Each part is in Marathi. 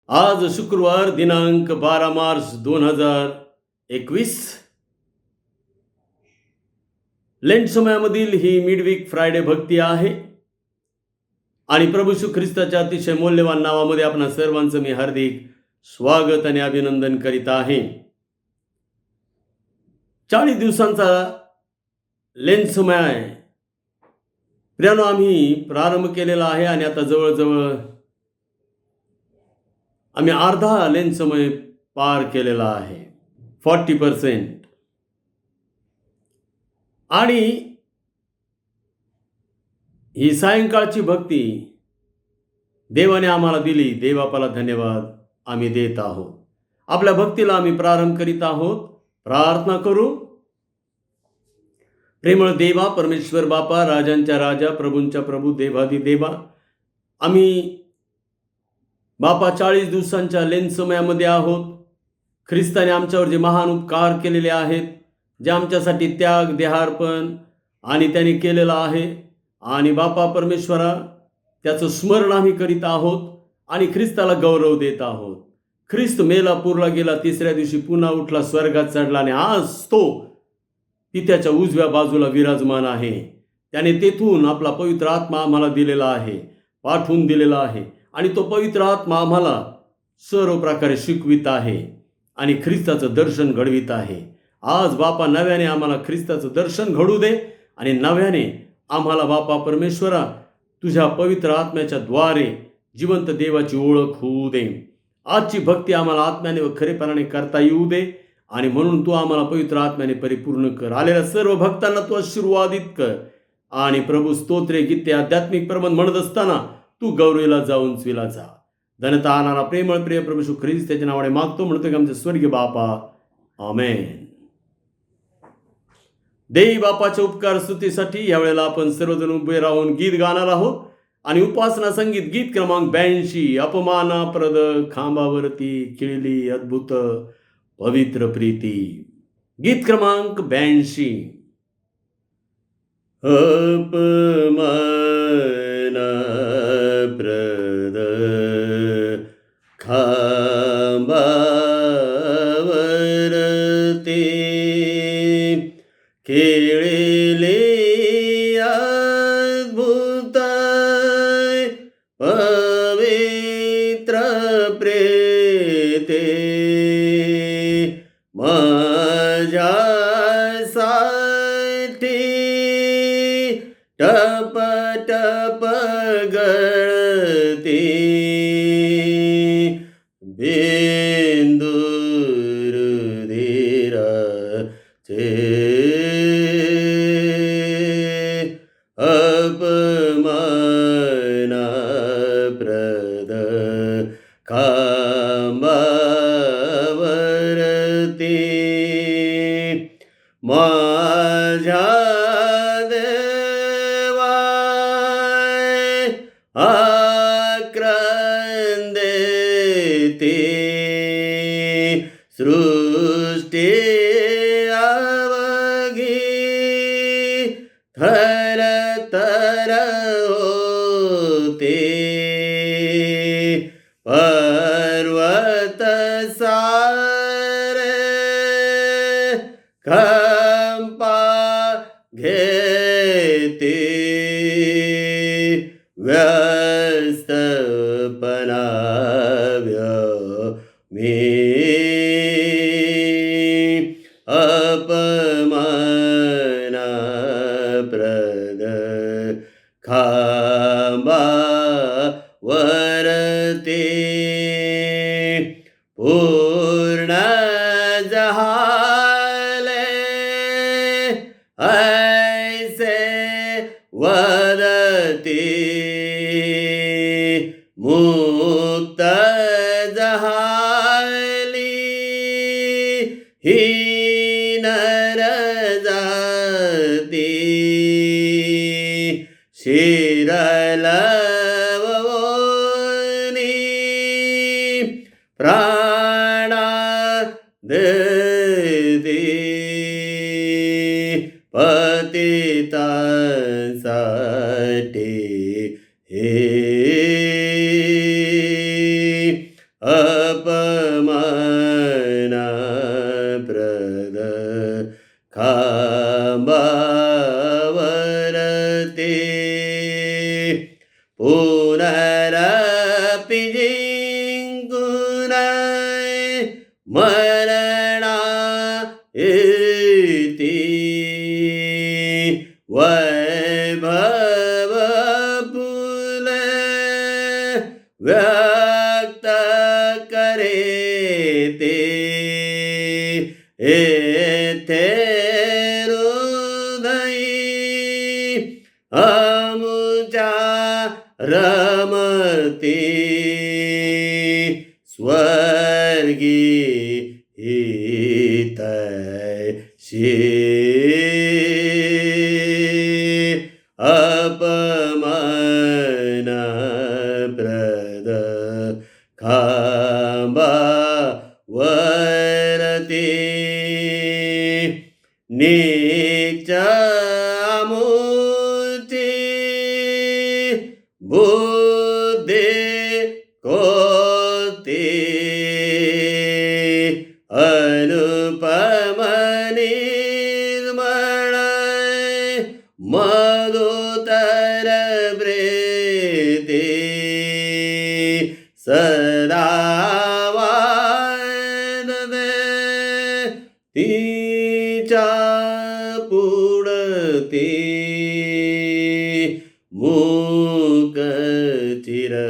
आज शुक्रवार दिनांक 12 मार्च 2021. लेंट समयामधील ही मिडवीक फ्रायडे भक्ती आहे आणि प्रभू श्री ख्रिस्ताच्या अतिशय मौल्यवान नावामध्ये आपणा सर्वांचं मी हार्दिक स्वागत आणि अभिनंदन करीत आहे. 40 दिवसांचा लेंट समय आहे. प्रियानो, आम्ही प्रारंभ केलेला आहे आणि आता जवळजवळ आम्ही अर्धा लेंट समय पार केलेला आहे, 40%. आणि ही सायंकाळची भक्ती देवाने आम्हाला दिली. देवापाला धन्यवाद आम्ही देत आहोत. आपल्या भक्तीला आम्ही प्रारंभ करीत आहोत. प्रार्थना करू. प्रेमळ देवा, परमेश्वर बापा, राजांच्या राजा, प्रभूंच्या प्रभू, देवादी देवा, आम्ही बापा 40 दिवसांच्या लेंट समयामध्ये आहोत. ख्रिस्ताने आमच्यावर जे महान उपकार केलेले आहेत, जे आमच्यासाठी त्याग, देहार्पण आणि त्याने केलेलं आहे, आणि बापा परमेश्वरा त्याचं स्मरण आम्ही करीत आहोत आणि ख्रिस्ताला गौरव देत आहोत. ख्रिस्त मेला, पुरला गेला, तिसऱ्या दिवशी पुन्हा उठला, स्वर्गात चढला आणि आज तो पित्याच्या उजव्या बाजूला विराजमान आहे. त्याने तेथून आपला पवित्र आत्मा आम्हाला दिलेला आहे, पाठवून दिलेला आहे, आणि तो पवित्र आत्मा आम्हाला सर्व प्रकारे शिकवित आहे आणि ख्रिस्ताचं दर्शन घडवित आहे. आज बापा नव्याने आम्हाला ख्रिस्ताचं दर्शन घडू दे आणि नव्याने आम्हाला बापा परमेश्वरा तुझ्या पवित्र आत्म्याच्या द्वारे जिवंत देवाची ओळख होऊ दे. आजची भक्ती आम्हाला आत्म्याने व खरेपणाने करता येऊ दे आणि म्हणून तू आम्हाला पवित्र आत्म्याने परिपूर्ण कर. आलेल्या सर्व भक्तांना तू आशीर्वादित कर आणि प्रभू स्तोत्रे, गीते, आध्यात्मिक प्रबंध म्हणत असताना तू गौरवीला जाऊन उंचविला जा. धन्यता आणणारा प्रेमळ प्रिय प्रभू श्री ख्रिस्त त्याच्या नावाने मागतो, म्हणतो की आमचे स्वर्गीय बापा, आमेन. देवी बापाच्या उपकार स्तुतीसाठी यावेळेला आपण सर्वजण उभे राहून गीत गाणार आहोत. आणि उपासना संगीत गीत क्रमांक 82, अपमानाप्रद खांबावरती खिळली अद्भुत पवित्र प्रीती. गीत क्रमांक 82. अपमानाप्रद खांबावरती खेळले अद्भुत पवित्र प्रेते, माझ्यासाठी टप टप गळती बिंदूर धीराचे. अपमानाप्रद खांबावरती माझ्या देवा आक्रंदेती सृष्टी अवघी थर तर होते, पर्वत सारे कंपा घेते, व्यस्तपणा मी अपमानाप्रद खांबावरती पूर्ण जहाले ऐसे वदती, मुक्त जहाली ही नर जाती, शिरलवोनी प्राणा देती, पतितांसाठी हे वावरते पुनरपि जिंकून मरणा येती वैभव फुले व्यक्त करे ते येथे हृदयी आमुच्या रमती स्वर्गी हितैषी अपमान प्रद खांबा वरती नीच आमुची बुद्धि कोती अनुपम निर्मळ मधुतर प्रीती सदा वादवे तिच्या पुढती मूक चिरहावे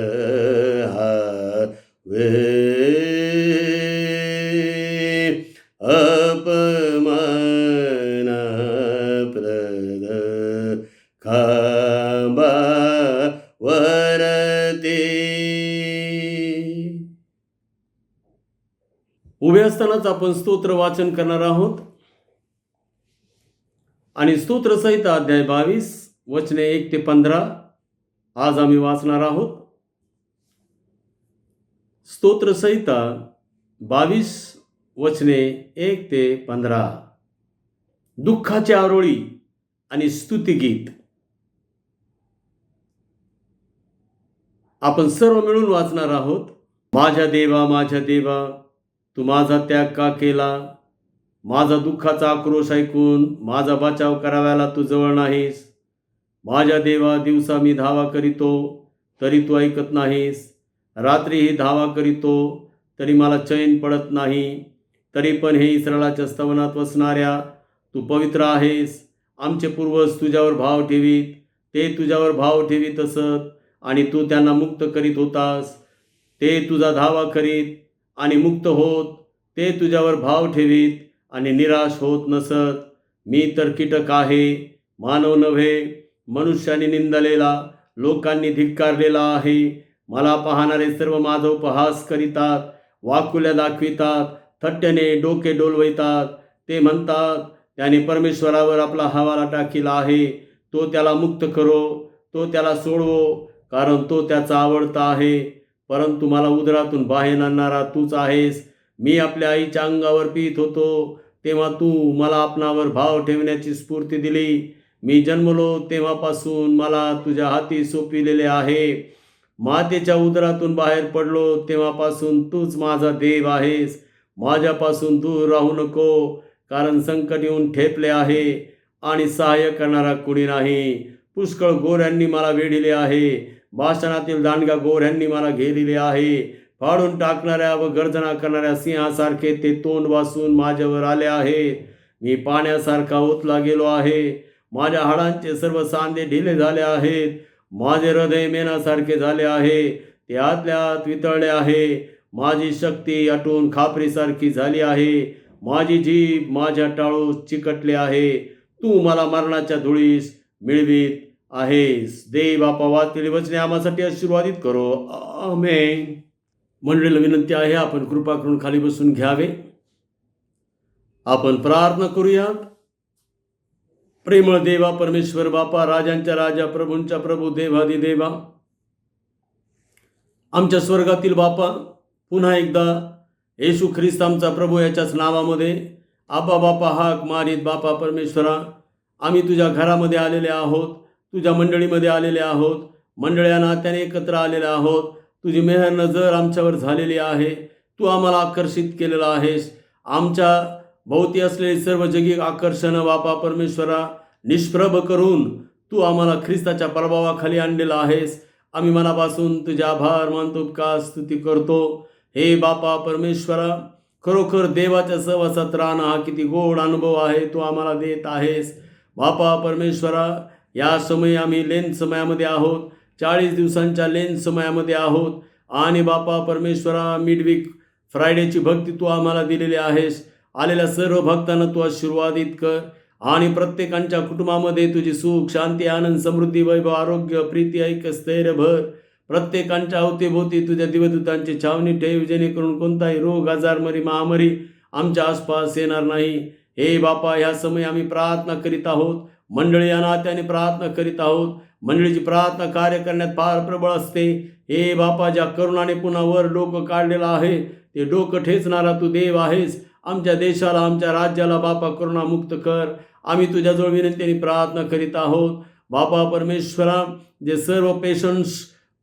अपमान प्रद खांबा वरती. उभे असतानाच आपण स्तोत्र वाचन करणार आहोत आणि स्तोत्र संहिता अध्याय 22 वचने 1 ते 15 आज आम्ही वाचणार आहोत. स्तोत्र संहिता 22 वचने 1 ते 15. दुःखाची आरोळी आणि स्तुतिगीत. आपण सर्व मिळून वाचणार आहोत. माझ्या देवा तू माझा त्याग का केला? माझा दुःखाचा आक्रोश ऐकून माझा बचाव कराव्याला तू जवळ नाहीस. माझ्या देवा, दिवसा मी धावा करीतो तरी तू ऐकत नाहीस. रात्रीही धावा करीतो तरी मला चैन पडत नाही. तरी पण हे इस्रायलाच्या स्तवनात वसणाऱ्या तू पवित्र आहेस. आमचे पूर्वज तुझ्यावर भाव ठेवीत, ते तुझ्यावर भाव ठेवीत असत आणि तू त्यांना मुक्त करीत होतास. ते तुझा धावा करीत आणि मुक्त होत, ते तुझ्यावर भाव ठेवीत आणि निराश होत नसत. मी तर कीटक आहे, मानव नव्हे, मनुष्याने निंदलेला, लोकांनी धिक्कारलेला आहे. मला पाहणारे सर्व माझा उपहास करीतात, वाकुल्या दाखवितात, थट्ट्याने डोके डोलवितात. ते म्हणतात, त्याने परमेश्वरावर आपला हवाला टाकीला आहे. तो त्याला मुक्त करो, तो त्याला सोडवो, कारण तो त्याचा आवडता आहे. परंतु मला उदरातून बाहेर आणणारा तूच आहेस. मी आपल्या आईच्या अंगावर पीत होतो तेव्हा तू मला आपणावर भाव ठेवण्याची स्फूर्ती दिली. मी जन्मलो तेव्हापासून मला तुझ्या हाती सोपिलेले आहे. मातेच्या उदरातून बाहेर पडलो तेव्हापासून तूच माझा देव आहेस. माझ्यापासून दूर राहू नको, कारण संकट येऊन ठेपले आहे आणि सहाय्य करणारा कुणी नाही. पुष्कळ गोऱ्यांनी मला वेढिले आहे, भाषणातील दांडगा गोऱ्यांनी मला घेरले आहे. फाडून टाकणाऱ्या व गर्जना करणाऱ्या सिंहासारखे ते तोंड वासून माझ्यावर आले आहेत. मी पाण्यासारखा ओतला गेलो आहे. माझ्या हाडांचे सर्व सांधे ढिले झाले आहेत. माझे हृदय मेणासारखे झाले आहे, ते आतल्या आत वितळले आहे. माझी शक्ती आटून खापरीसारखी झाली आहे. माझी जीभ माझ्या टाळूस चिकटले आहे. तू मला मरणाच्या धुळीस मिळवीत आहेस. देव बापा वाचलेली वचने आम्हासाठी आशीर्वादित करो. आमेन. मंडळीला विनंती आहे, आपण कृपा करून खाली बसून घ्यावे. आपण प्रार्थना करूयात. प्रेमळ देवा, परमेश्वर बापा, राजांच्या राजा, प्रभूंच्या प्रभू, देवादी देवा, आमच्या स्वर्गातील बापा, पुन्हा एकदा येशू ख्रिस्त आमचा प्रभू याच्याच नावामध्ये आबा बापा हाक मारीत बापा परमेश्वरा, आम्ही तुझ्या घरामध्ये आलेले आहोत, तुझ्या मंडळीमध्ये आलेले आहोत, मंडळ्या नात्याने एकत्र आलेले आहोत. तुझी मेहर नजर आमच्यावर झालेली आहे. तू आम्हाला आकर्षित केलेला आहेस. आमच्या भोवती असलेली सर्व जगी आकर्षणं बापा परमेश्वरा निष्प्रभ करून तू आम्हाला ख्रिस्ताच्या प्रभावाखाली आणलेला आहेस. आम्ही मनापासून तुझे आभार मानतो, उपकार स्तुती करतो. हे बापा परमेश्वरा, खरोखर देवाच्या सहवासात राहणं हा किती गोड अनुभव आहे तू आम्हाला देत आहेस. बापा परमेश्वरा, या समयी आम्ही लेन समयामध्ये आहोत, 40 दिवसांच्या लेन समयामध्ये आहोत. आणि बापा परमेश्वरा, मिडवीक फ्रायडेची भक्ती तू आम्हाला दिलेली आहेस. आलेल्या सर्व भक्तांना तू आशीर्वादित कर आणि प्रत्येकांच्या कुटुंबामध्ये तुझी सुख, शांती, आनंद, समृद्धी, वैभव, आरोग्य, प्रीती, ऐक्य, स्थैर्य भर. प्रत्येकांच्या अवतीभोवती तुझ्या दिवदूतांची छावणी ठेव, जेणेकरून कोणताही रोग, आजारमरी, महामारी आमच्या आसपास येणार नाही. हे बापा, ह्या समय आम्ही प्रार्थना करीत आहोत. मंडळी या नात्याने प्रार्थना करीत आहोत. मंडळीची प्रार्थना कार्य करण्यात फार प्रबळ असते. हे बापा, ज्या करुणाने पुन्हा वर डोकं काढलेलं आहे, ते डोकं ठेचणारा तू देव आहेस. आमच्या देशाला, आमच्या राज्याला बापा करुणामुक्त कर. आम्ही तुझ्याजवळ विनंतीने प्रार्थना करीत आहोत. बापा परमेश्वरा, जे सर्व पेशंट्स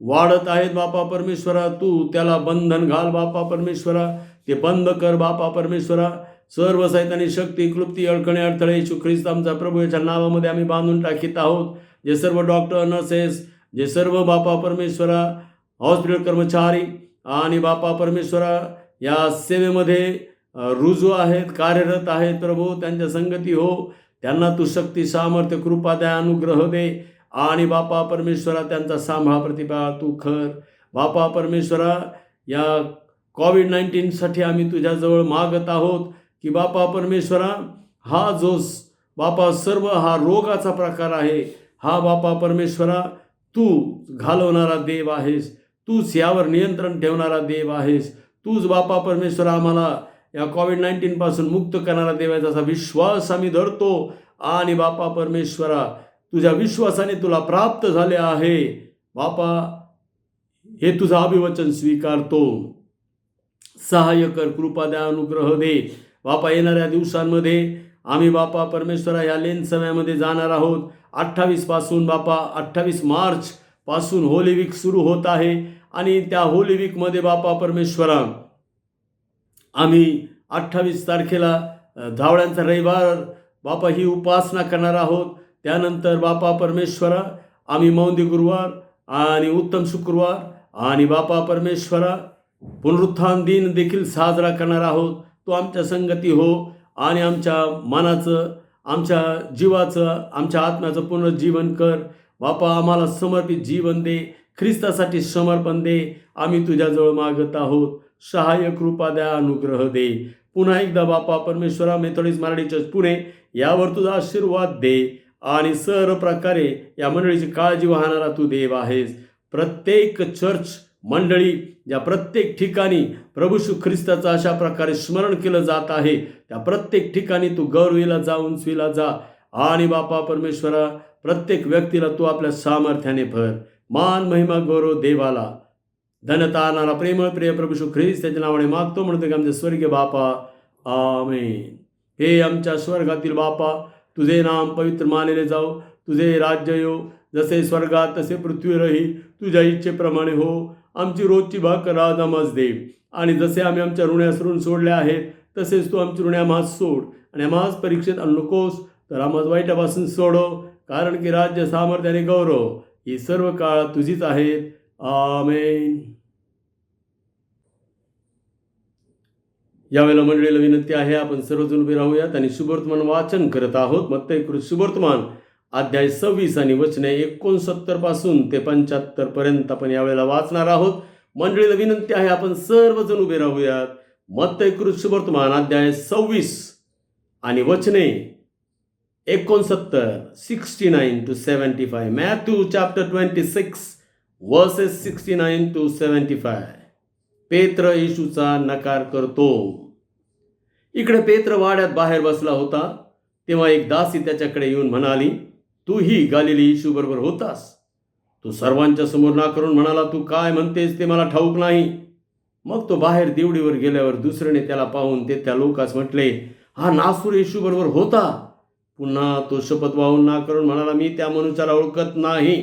वाढत आहेत बापा परमेश्वरा, तू त्याला बंधन घाल बापा परमेश्वरा, ते बंद कर बापा परमेश्वरा. सर्व सैतानी शक्ती, क्लुप्ती, अडकणे, अडथळे येशू ख्रिस्त आमचा प्रभू याच्या नावामध्ये आम्ही बांधून टाकीत आहोत. जे सर्व डॉक्टर, नर्सेस, जे सर्व बापा परमेश्वरा हॉस्पिटल कर्मचारी आणि बापा परमेश्वरा या सेवेमध्ये रुजू आहेत, कार्यरत आहेत प्रभू, त्यांच्या संगती हो. त्यांना तू शक्ती, सामर्थ्य, कृपा द्या, अनुग्रह दे. आणि बापा परमेश्वरा, त्यांचा सांभाळ, प्रतिभा तू कर. बापा परमेश्वरा, या कोविड-19साठी आम्ही तुझ्याजवळ मागत आहोत की बापा परमेश्वरा, हा जो बापा सर्व हा रोगाचा प्रकार आहे, हा बापा परमेश्वरा तू घालवणारा देव आहेस. तूच यावर नियंत्रण ठेवणारा देव आहेस. तूच बापा परमेश्वरा आम्हाला या कोविड-19 पासून मुक्त करणारा देव आहे, असा विश्वास आम्ही धरतो. आणि बापा परमेश्वरा, तुझ्या विश्वासाने तुला प्राप्त झाले आहे बापा, हे तुझं अभिवचन स्वीकारतो. सहाय्य कर, कृपा द्या, अनुग्रह दे बापा. येणाऱ्या दिवसांमध्ये आम्ही बापा परमेश्वरा या लेन समयामध्ये जाणार आहोत. 28 पासून बापा 28 मार्च पासून होली वीक सुरू होत आहे. आणि त्या होली वीकमध्ये बापा परमेश्वरा आम्ही 28 तारखेला धावड्यांचा रविवार बापा ही उपासना करणार आहोत. त्यानंतर बापा परमेश्वरा आम्ही मौंदी गुरुवार आणि उत्तम शुक्रवार आणि बापा परमेश्वरा पुनरुत्थान दिन देखील साजरा करणार आहोत. तो आमच्या संगती हो आणि आमच्या मनाचं, आमच्या जीवाचं, आमच्या आत्म्याचं पुनर्जीवन कर बापा. आम्हाला समर्पित जीवन दे, ख्रिस्तासाठी समर्पण दे. आम्ही तुझ्याजवळ मागत आहोत. सहाय्य, कृपा द्या, अनुग्रह दे. पुन्हा एकदा बापा परमेश्वरा, मेथोडिस्ट मराठी चर्च पुणे यावर तुझा आशीर्वाद दे. आणि सर्व प्रकारे या मंडळीची काळजी वाहणारा तू देव आहेस. प्रत्येक चर्च मंडळी ज्या प्रत्येक ठिकाणी प्रभू श्री ख्रिस्ताचं अशा प्रकारे स्मरण केलं जात आहे, त्या प्रत्येक ठिकाणी तू गौरवीला जा, उंचवीला जा. आणि बापा परमेश्वरा, प्रत्येक व्यक्तीला तू आपल्या सामर्थ्याने भर. मान, महिमा, गौरव देवाला. धन्यता आणणारा प्रेमळ प्रिय प्रभू श्री ख्रिस्त त्याच्या नावाने मागतो, म्हणतो की आमचे स्वर्गीय बापा, आमेन. हे आमच्या स्वर्गातील बापा, तुझे नाम पवित्र मानले जाओ, तुझे राज्य येऊ, जसे स्वर्गात तसे पृथ्वीवरही तुझ्या इच्छेप्रमाणे हो. आमची रोजची भाकर आज आम्हास दे, आणि जसे आम्ही आमच्या ऋण्यास ऋण सोडले आहेत, तसेच तू आमची ऋणे आम्हास सोड, आणि आम्हास परीक्षेत आणू नकोस, तर आम्हास वाईटापासून सोडव. कारण की राज्य, सामर्थ्य आणि गौरव ही सर्व काळ तुझीच आहेत. आमेन. यावेळेला मंडळीला विनंती आहे, आपण सर्वजण उभे राहूयात आणि शुभवर्तमान वाचन करत आहोत. मत्तई शुभवर्तमान अध्याय 26 आणि वचने 69 पासून ते 75 पर्यंत आपण यावेळेला वाचणार आहोत. मंडळीला विनंती आहे, आपण सर्वजण उभे राहूयात. मत्तई शुभवर्तमान अध्याय 26 आणि वचने 69, 69 to 75. Matthew chapter 26 versus 69 to 75. पेत्र येशूचा नकार करतो. इकडे पेत्र वाड्यात बाहेर बसला होता, तेव्हा एक दासी त्याच्याकडे येऊन म्हणाली, तूही गालिली येशू बरोबर होतास. तो सर्वांच्या समोर नाकारून म्हणाला, तू काय म्हणतेस ते मला ठाऊक नाही. मग तो बाहेर देवडीवर गेल्यावर दुसऱ्याने त्याला पाहून ते त्या लोकास म्हटले, हा नासूर येशू बरोबर होता. पुन्हा तो शपथ वाहून नाकारून म्हणाला, मी त्या मनुष्याला ओळखत नाही.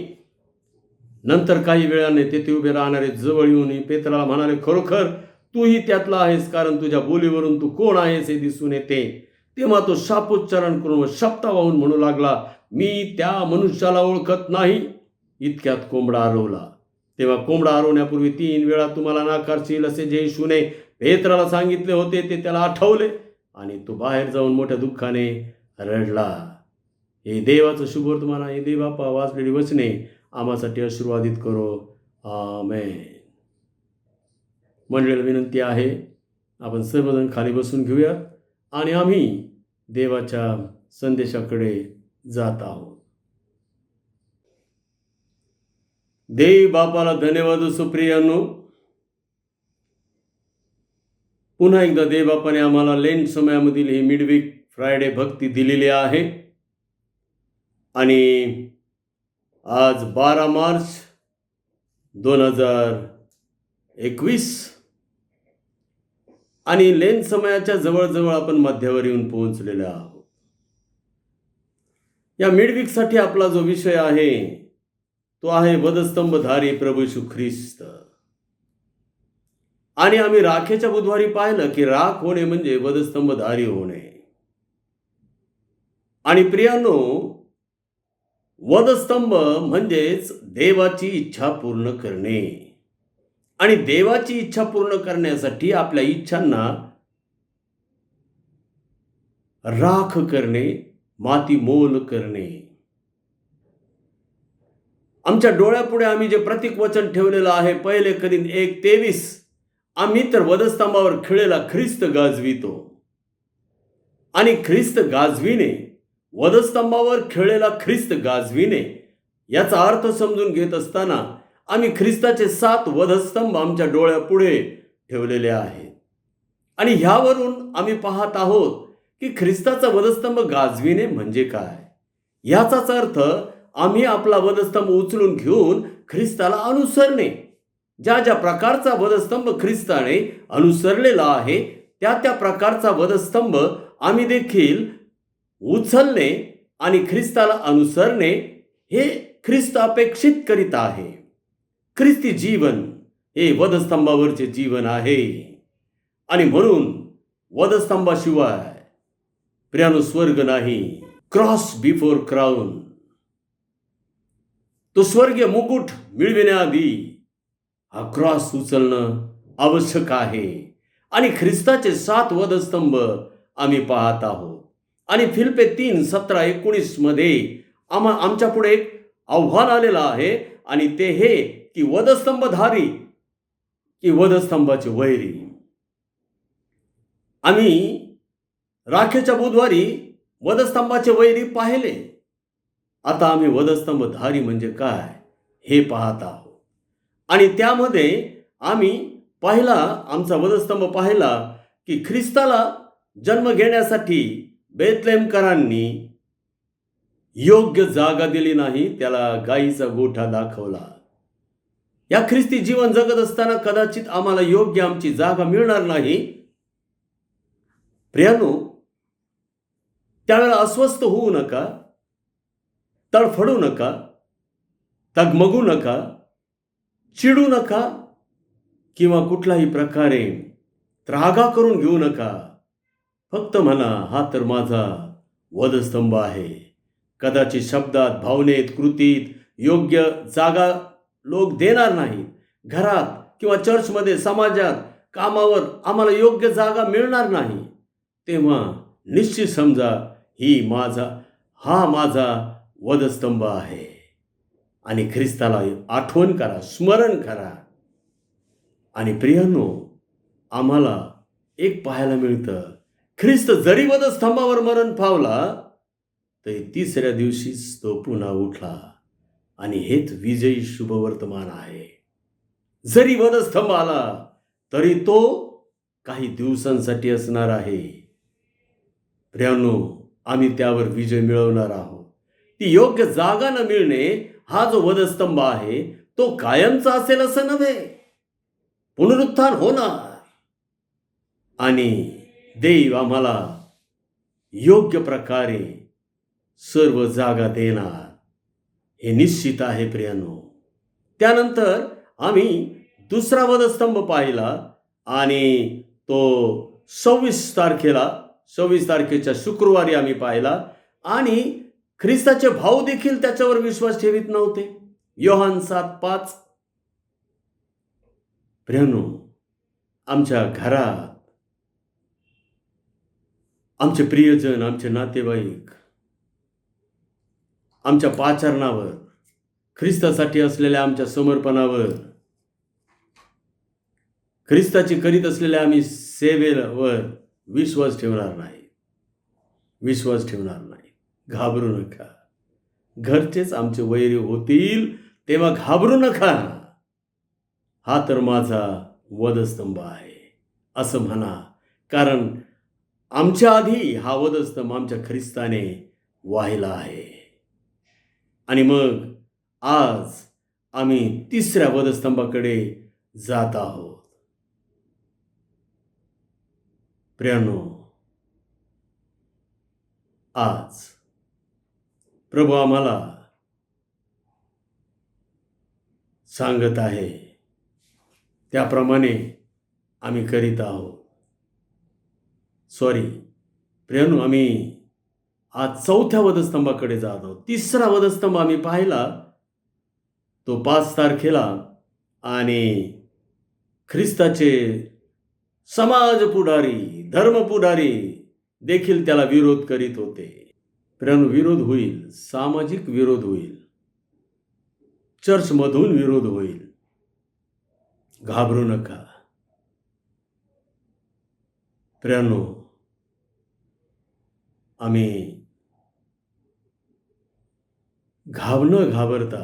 नंतर काही वेळाने तेथे उभे राहणारे जवळ येऊन पेत्राला म्हणाले, खरोखर तूही त्यातला आहेस, कारण तुझ्या बोलीवरून तू कोण आहेस हे दिसून येते. तेव्हा तो शापोच्चारण करून व शपथा वाहून म्हणू लागला, मी त्या मनुष्याला ओळखत नाही. इतक्यात कोंबडा हरवला. तेव्हा कोंबडा हरवण्यापूर्वी 3 वेळा तुम्हाला नाकारशील असे जे येशूने पेत्राला सांगितले होते ते त्याला आठवले आणि तो बाहेर जाऊन मोठ्या दुःखाने रडला. हे देवाचं शुभवर्तमान आहे. देव बापा वाचलेली वचने आम्हासाठी आशीर्वादित करो. आमेन. मंडळीला विनंती आहे, आपण सर्वजण खाली बसून घेऊयात आणि आम्ही देवाच्या संदेशाकडे जात आहोत. देव बापाला धन्यवाद असो. प्रियांनो, पुन्हा एकदा देव बापाने आम्हाला लेंट समयामधील ही मिडवीक फ्रायडे भक्ती दिलेली आहे आणि आज 12 मार्च 2021 आणि लेंट समयाच्या जवळजवळ आपण मध्यावर येऊन पोहोचलेलो आहोत. या मिडवीकसाठी आपला जो विषय आहे तो आहे वधस्तंभधारी प्रभू येशू ख्रिस्त. आणि आम्ही राखेच्या बुधवारी पाहिलं की राख होणे म्हणजे वधस्तंभधारी होणे. आणि प्रियांनो, वधस्तंभ म्हणजेच देवाची इच्छा पूर्ण करणे. आणि देवाची इच्छा पूर्ण करण्यासाठी आपल्या इच्छांना राख करणे, माती मोल करणे. आमच्या डोळ्यापुढे आम्ही जे प्रतीक वचन ठेवलेलं आहे, पहिले करीन 1:23, आम्ही तर वधस्तंभावर खिळलेला ख्रिस्त गाजवितो. आणि ख्रिस्त गाजविणे, वधस्तंभावर खिळलेला ख्रिस्त गाजविणे याचा अर्थ समजून घेत असताना आम्ही ख्रिस्ताचे 7 वधस्तंभ आमच्या डोळ्यापुढे ठेवलेले आहेत. आणि ह्यावरून आम्ही पाहत आहोत की ख्रिस्ताचा वधस्तंभ गाजविणे म्हणजे काय. याचाच अर्थ आम्ही आपला वधस्तंभ उचलून घेऊन ख्रिस्ताला अनुसरणे. ज्या ज्या प्रकारचा वधस्तंभ ख्रिस्ताने अनुसरलेला आहे त्या त्या प्रकारचा वधस्तंभ आम्ही देखील उचलणे आणि ख्रिस्ताला अनुसरणे हे ख्रिस्त अपेक्षित करीत आहे. ख्रिस्ती जीवन हे वधस्तंभावरचे जीवन आहे. आणि म्हणून वधस्तंभाशिवाय प्रियानो स्वर्ग नाही. क्रॉस बिफोर क्राउन, तो स्वर्गीय मुकुट मिळविण्याआधी हा क्रॉस उचलणं आवश्यक आहे. आणि ख्रिस्ताचे 7 वधस्तंभ आम्ही पाहत आहोत. आणि फिलिप्पे 3:17-19 मध्ये आमच्या पुढे एक आव्हान आलेलं आहे आणि ते हे की वधस्तंभधारी की वधस्तंभाचे वैरी. आम्ही राखेच्या बुधवारी वधस्तंभाचे वैरी पाहिले. आता आम्ही वधस्तंभधारी म्हणजे काय हे पाहत आहोत. आणि त्यामध्ये आम्ही आमचा वधस्तंभ पाहिला की ख्रिस्ताला जन्म घेण्यासाठी बेथलेहमकरांनी योग्य जागा दिली नाही, त्याला गायीचा गोठा दाखवला. या ख्रिस्ती जीवन जगत असताना कदाचित आम्हाला योग्य आमची जागा मिळणार नाही. प्रियांनो, त्यावेळेला अस्वस्थ होऊ नका, तडफडू नका, तगमगू नका, चिडू नका किंवा कुठल्याही प्रकारे त्रागा करून घेऊ नका. फक्त म्हणा, हा तर माझा वधस्तंभ आहे. कदाचित शब्दात, भावनेत, कृतीत योग्य जागा लोक देणार नाहीत. घरात किंवा चर्चमध्ये, समाजात, कामावर आम्हाला योग्य जागा मिळणार नाही. तेव्हा निश्चित समजा हा माझा वधस्तंभ आहे. आणि ख्रिस्ताला आठवण करा, स्मरण करा. आणि प्रियांनो, आम्हाला एक पाहायला मिळतं, ख्रिस्त जरी वधस्तंभावर मरण पावला तरी 3ऱ्या दिवशीच तो पुन्हा उठला. आणि हेच विजयी शुभवर्तमान आहे. जरी वधस्तंभ आला तरी तो काही दिवसांसाठी असणार आहे. प्रियांनो, आम्ही त्यावर विजय मिळवणार आहोत. ती योग्य जागा न मिळणे हा जो वधस्तंभ आहे तो कायमचा असेल असं नव्हे. पुनरुत्थान होणार आणि देव आम्हाला योग्य प्रकारे सर्व जागा देणार हे निश्चित आहे. प्रियांनो, त्यानंतर आम्ही दुसरा वधस्तंभ पाहिला आणि तो 26 तारखेच्या शुक्रवारी आम्ही पाहिला. आणि ख्रिस्ताचे भाऊ देखील त्याच्यावर विश्वास ठेवित नव्हते. योहान 7:5. प्रियानो, आमच्या घरात आमचे प्रियजन, आमचे नातेवाईक, आमच्या पाचारणावर, ख्रिस्तासाठी असलेल्या आमच्या समर्पणावर, ख्रिस्ताची करीत असलेल्या आम्ही सेवेवर विश्वास ठेवणार नाही. विश्वास ठेवणार नाही. घाबरू नका. घरचेच आमचे वैरी होतील तेव्हा घाबरू नका. हा तर माझा वधस्तंभ आहे असं म्हणा. कारण आमच्या आधी हा वधस्तंभ आमच्या ख्रिस्ताने वाहिला आहे. आणि मग आज आम्ही तिसऱ्या वधस्तंभाकडे जात आहोत. प्रियानो, आज प्रभू आम्हाला सांगत आहे त्याप्रमाणे आम्ही करीत आहोत. प्रियानो, आम्ही आज चौथ्या वधस्तंभाकडे जात आहोत. तिसरा वधस्तंभ आम्ही पाहिला तो 5 तारखेला, आणि ख्रिस्ताचे समाज पुढारी, धर्म पुढारी देखील त्याला विरोध करीत होते. प्रियानो, विरोध होईल, सामाजिक विरोध होईल, चर्चमधून विरोध होईल. घाबरू नका. प्रियानो, आम्ही न घाबरता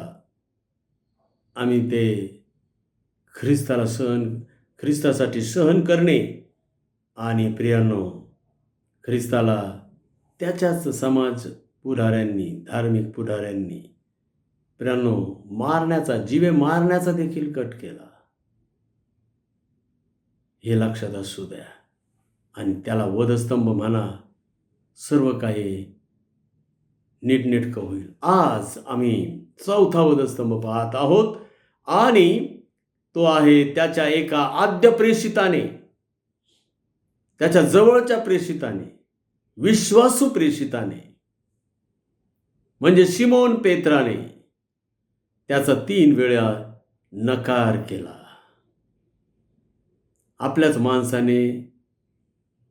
आम्ही ते ख्रिस्तासाठी सहन करणे, आणि प्रियानो, ख्रिस्ताला त्याच्याच समाज पुढाऱ्यांनी, धार्मिक पुढाऱ्यांनी प्रियानो जीवे मारण्याचा देखील कट केला. हे लक्षात असू द्या. आणि त्याला वधस्तंभ म्हणा. सर्व काही नीटनेटकं होईल. आज आम्ही चौथा वधस्तंभ पाहत आहोत, आणि तो आहे त्याच्या एका आद्य प्रेषिताने, त्याच्या जवळच्या प्रेषिताने, विश्वासू प्रेषिताने म्हणजे शिमोन पेत्राने त्याचा 3 वेळा नकार केला. आपल्याच माणसाने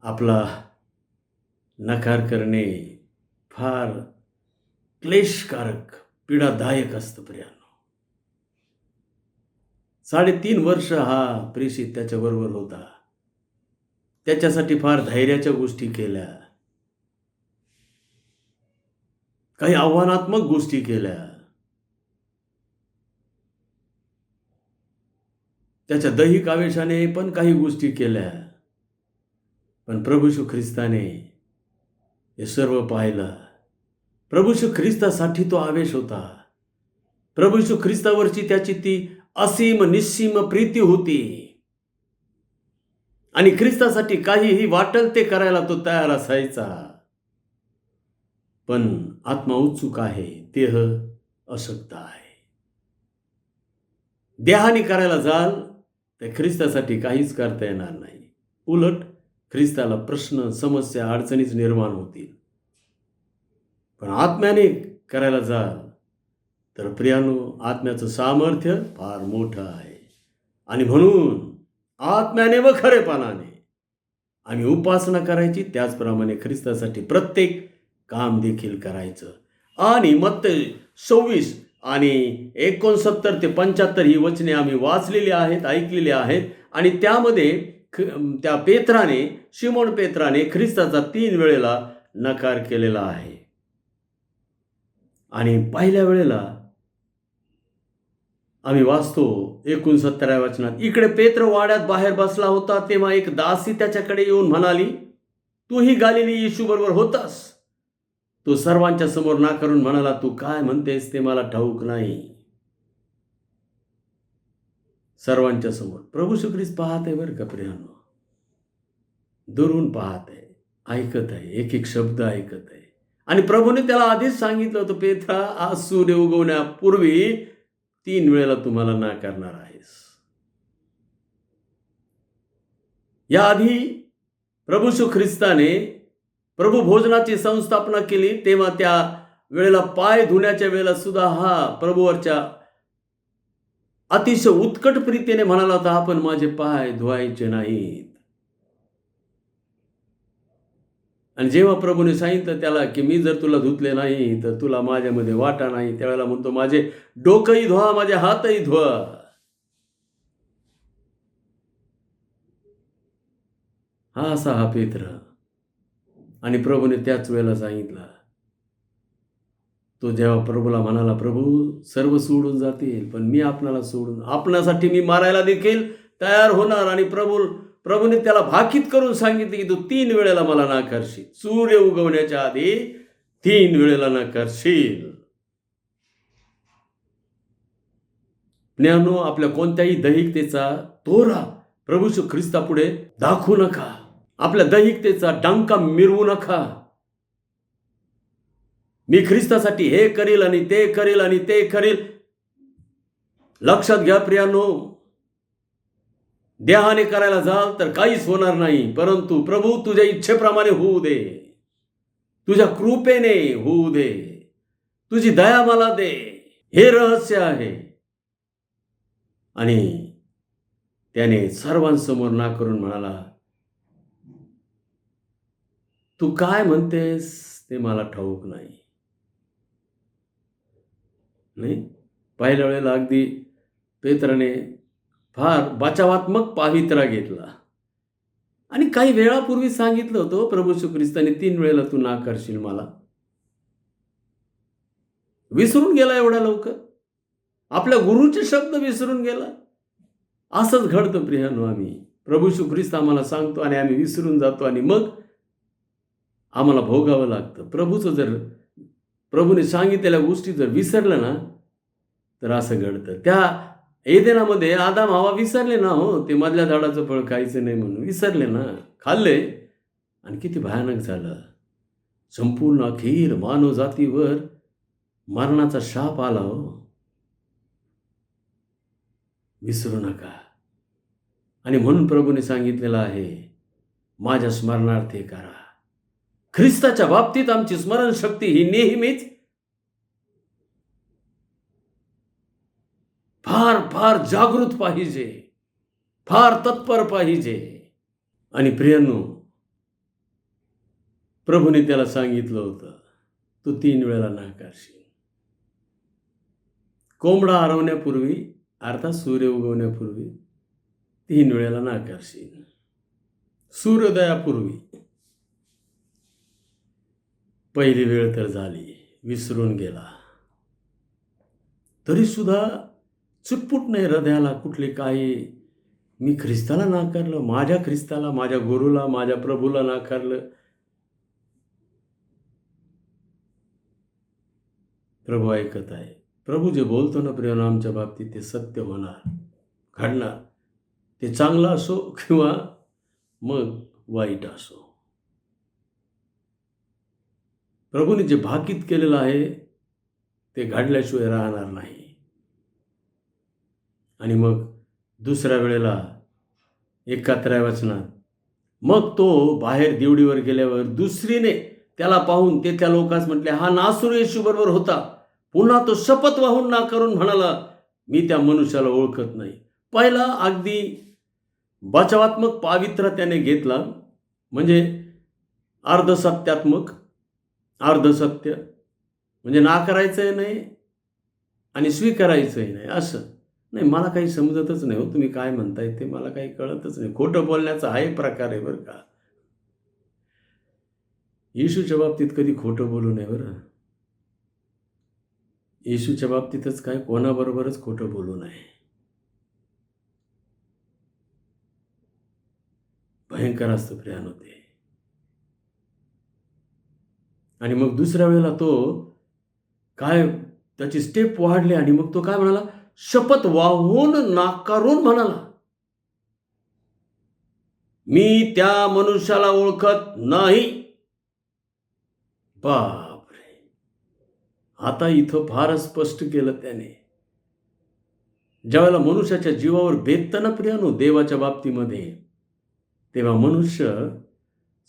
आपला नकार करणे फार क्लेशकारक, पीडादायक असतं. प्रियानो, 3.5 वर्ष हा प्रेषित त्याच्याबरोबर होता. त्याच्यासाठी फार धैर्याच्या गोष्टी केल्या, काही आव्हानात्मक गोष्टी केल्या, त्याच्या दैहिक आवेशाने पण काही गोष्टी केल्या. पण प्रभू येशू ख्रिस्ताने हे सर्व पाहिलं. प्रभू येशू ख्रिस्तासाठी तो आवेश होता. प्रभू येशू ख्रिस्तावरची त्याची ती असीम निस्सीम प्रीती होती, आणि ख्रिस्तासाठी काहीही वाटेल ते करायला तो तयार असायचा. पण आत्मा उत्सुक आहे, देह अशक्त आहे. देहाने करायला जाल तर ख्रिस्तासाठी काहीच करता येणार नाही. उलट ख्रिस्ताला प्रश्न, समस्या, अडचणीच निर्माण होतील. पण आत्म्याने करायला जाल तर प्रियानो, आत्म्याचं सामर्थ्य फार मोठं आहे. आणि म्हणून आत्म्याने व खरेपणाने आम्ही उपासना करायची, त्याचप्रमाणे ख्रिस्तासाठी प्रत्येक काम देखील करायचं. आणि मत्ती 26 आणि 69 ते 75 ही वचने आम्ही वाचलेली आहेत, ऐकलेली आहेत. आणि त्यामध्ये त्या पेत्राने, शिमोन पेत्राने ख्रिस्ताचा 3 वेळेला नकार केलेला आहे. आणि पहिल्या वेळेला आम्ही वाचतो 69व्या वचनात, इकडे पेत्र वाड्यात बाहेर बसला होता, तेव्हा एक दासी त्याच्याकडे येऊन म्हणाली, तूही गालिली येशू बरोबर होतास. तो सर्वांच्या समोर नाकारून म्हणाला, तू काय म्हणतेस ते मला ठाऊक नाही. सर्वांच्या समोर प्रभू येशू ख्रिस्त पाहत आहे बरं का प्रियानो, दुरून पाहत आहे, ऐकत आहे, एक एक शब्द ऐकत आहे. आणि प्रभूने त्याला आधीच सांगितलं होतं, पेत्रा, आज सूर्य उगवण्यापूर्वी 3 वेळेला तुम्हाला नाकारणार आहेस. याआधी प्रभू येशू ख्रिस्ताने प्रभू भोजनाची संस्थापना केली, तेव्हा त्या वेळेला, पाय धुण्याच्या वेळेला सुद्धा हा प्रभूवरच्या अतिशय उत्कट प्रीतीने म्हणाला होता, आपण माझे पाय धुवायचे नाहीत. आणि जेव्हा प्रभूने सांगितलं त्याला की मी जर तुला धुतले नाही तर तुला माझ्यामध्ये वाटा नाही, त्यावेळेला म्हणतो माझे डोकंही धुवा, माझे हातही धुवा. हा असा हा पेत्र. आणि प्रभूने त्याच वेळेला सांगितलं, तो जेव्हा प्रभूला म्हणाला, प्रभू सर्व सोडून जातील पण मी आपणाला सोडून, आपणासाठी मी मारायला देखील तयार होणार. आणि प्रभूने त्याला भाकीत करून सांगितले की तू 3 वेळेला मला नाकारशील, सूर्य उगवण्याच्या आधी 3 वेळेला नाकारशील. ज्ञानो, आपल्या कोणत्याही दैहिकतेचा तोरा प्रभू येशू ख्रिस्तापुढे दाखवू नका. आपल्या दैहिकतेचा डंका मिरवू नका. मी ख्रिस्तासाठी हे करील आणि ते करील आणि ते करील. लक्षात घ्या प्रियानो, देहाने करायला जाल तर काहीच होणार नाही, परंतु प्रभू तुझ्या इच्छेप्रमाणे होऊ दे, तुझ्या कृपेने होऊ दे, तुझी दया मला दे, हे रहस्य आहे. आणि त्याने सर्वांसमोर ना करून म्हणाला, तू काय म्हणतेस ते मला ठाऊक नाही. पहिल्या वेळेला अगदी पेत्राने फार बचावात्मक पावित्रा घेतला. आणि काही वेळापूर्वी सांगितलं होतं प्रभू येशू ख्रिस्ताने 3 वेळेला तू नाकारशील मला. विसरून गेला एवढ्या लवकर, आपल्या गुरुचे शब्द विसरून गेला. असंच घडतं प्रियानो, आम्ही प्रभू येशू ख्रिस्त आम्हाला सांगतो आणि आम्ही विसरून जातो आणि मग आम्हाला भोगावं लागतं. प्रभूने सांगितलेल्या गोष्टी जर विसरलं ना तर असं घडतं. त्या एदेनामध्ये आदाम हवा विसरले ना, हो ते मधल्या झाडाचं फळ खायचं नाही म्हणून विसरले ना, खाल्ले आणि किती भयानक झालं. संपूर्ण अखेर मानव जातीवर मरणाचा शाप आला. हो, विसरू नका. आणि म्हणून प्रभूने सांगितलेलं आहे, माझ्या स्मरणार्थे करा. ख्रिस्ताच्या बाबतीत आमची स्मरणशक्ती ही नेहमीच फार फार जागृत पाहिजे, फार तत्पर पाहिजे. आणि प्रियांनो, प्रभूने त्याला सांगितलं होतं, तू 3 वेळेला नाकारशील. कोंबडा हरवण्यापूर्वी, अर्थात सूर्य उगवण्यापूर्वी 3 वेळेला नाकारशील. सूर्योदयापूर्वी. पहिली वेळ तर झाली, विसरून गेला. तरी सुद्धा चुटपुट नाही हृदयाला कुठली काही, मी ख्रिस्ताला नाकारलं, माझ्या ख्रिस्ताला, माझ्या गुरुला, माझ्या प्रभूला नाकारलं. प्रभू ऐकत आहे. प्रभू जे बोलतो ना प्रियानो आमच्या बाबतीत ते सत्य होणार, घडणार. ते चांगलं असो किंवा मग वाईट असो. प्रभूने जे भाकीत केलेलं आहे ते घडल्याशिवाय राहणार नाही. आणि मग दुसऱ्या वेळेला 71व्या वचनात, मग तो बाहेर दिवडीवर गेल्यावर दुसरीने त्याला पाहून ते त्या लोकांस म्हटले, हा नासरू येशू बरोबर होता. पुन्हा तो शपथ वाहून ना करून म्हणाला, मी त्या मनुष्याला ओळखत नाही. पहिला अगदी बचावात्मक पावित्रा त्याने घेतला, म्हणजे अर्धसत्यात्मक, अर्धसत्य, म्हणजे नाकारायचंही नाही आणि स्वीकारायचंही नाही. असं नाही, मला काही समजतच नाही, हो तुम्ही काय म्हणताय ते मला काही कळतच नाही. खोटं बोलण्याचा हा एक प्रकार आहे बरं का. येशूच्या बाबतीत कधी खोटं बोलू नये बरं. येशूच्या बाबतीतच काय, कोणाबरोबरच खोटं बोलू नये. भयंकर असतं प्रियानो ते. आणि मग दुसऱ्या वेळेला तो काय, त्याची स्टेप वाढली आणि मग तो काय म्हणाला, शपथ वाहून नाकारून म्हणाला, मी त्या मनुष्याला ओळखत नाही. बापरे, आता इथं फारच स्पष्ट केलं त्याने. ज्यावेळेला मनुष्याच्या जीवावर बेततं ना प्रियानो देवाच्या बाबतीमध्ये, तेव्हा मनुष्य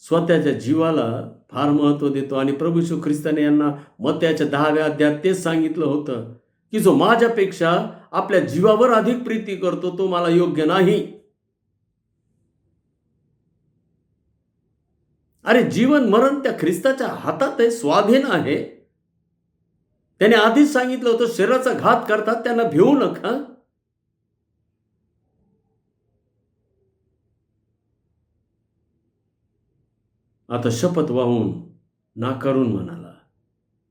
स्वतःच्या जीवाला फार महत्त्व देतो. आणि प्रभू येशू ख्रिस्ताने यांना मत्त्याच्या 10व्या अध्यायात तेच सांगितलं होतं की जो माझ्यापेक्षा आपल्या जीवावर अधिक प्रीती करतो तो मला योग्य नाही. अरे जीवन मरण त्या ख्रिस्ताच्या हातात आहे, स्वाधीन आहे. त्याने आधीच सांगितलं होतं शरीराचा घात करतात त्यांना भिवू नका. आता शपथ वाहून नाकारून म्हणाला,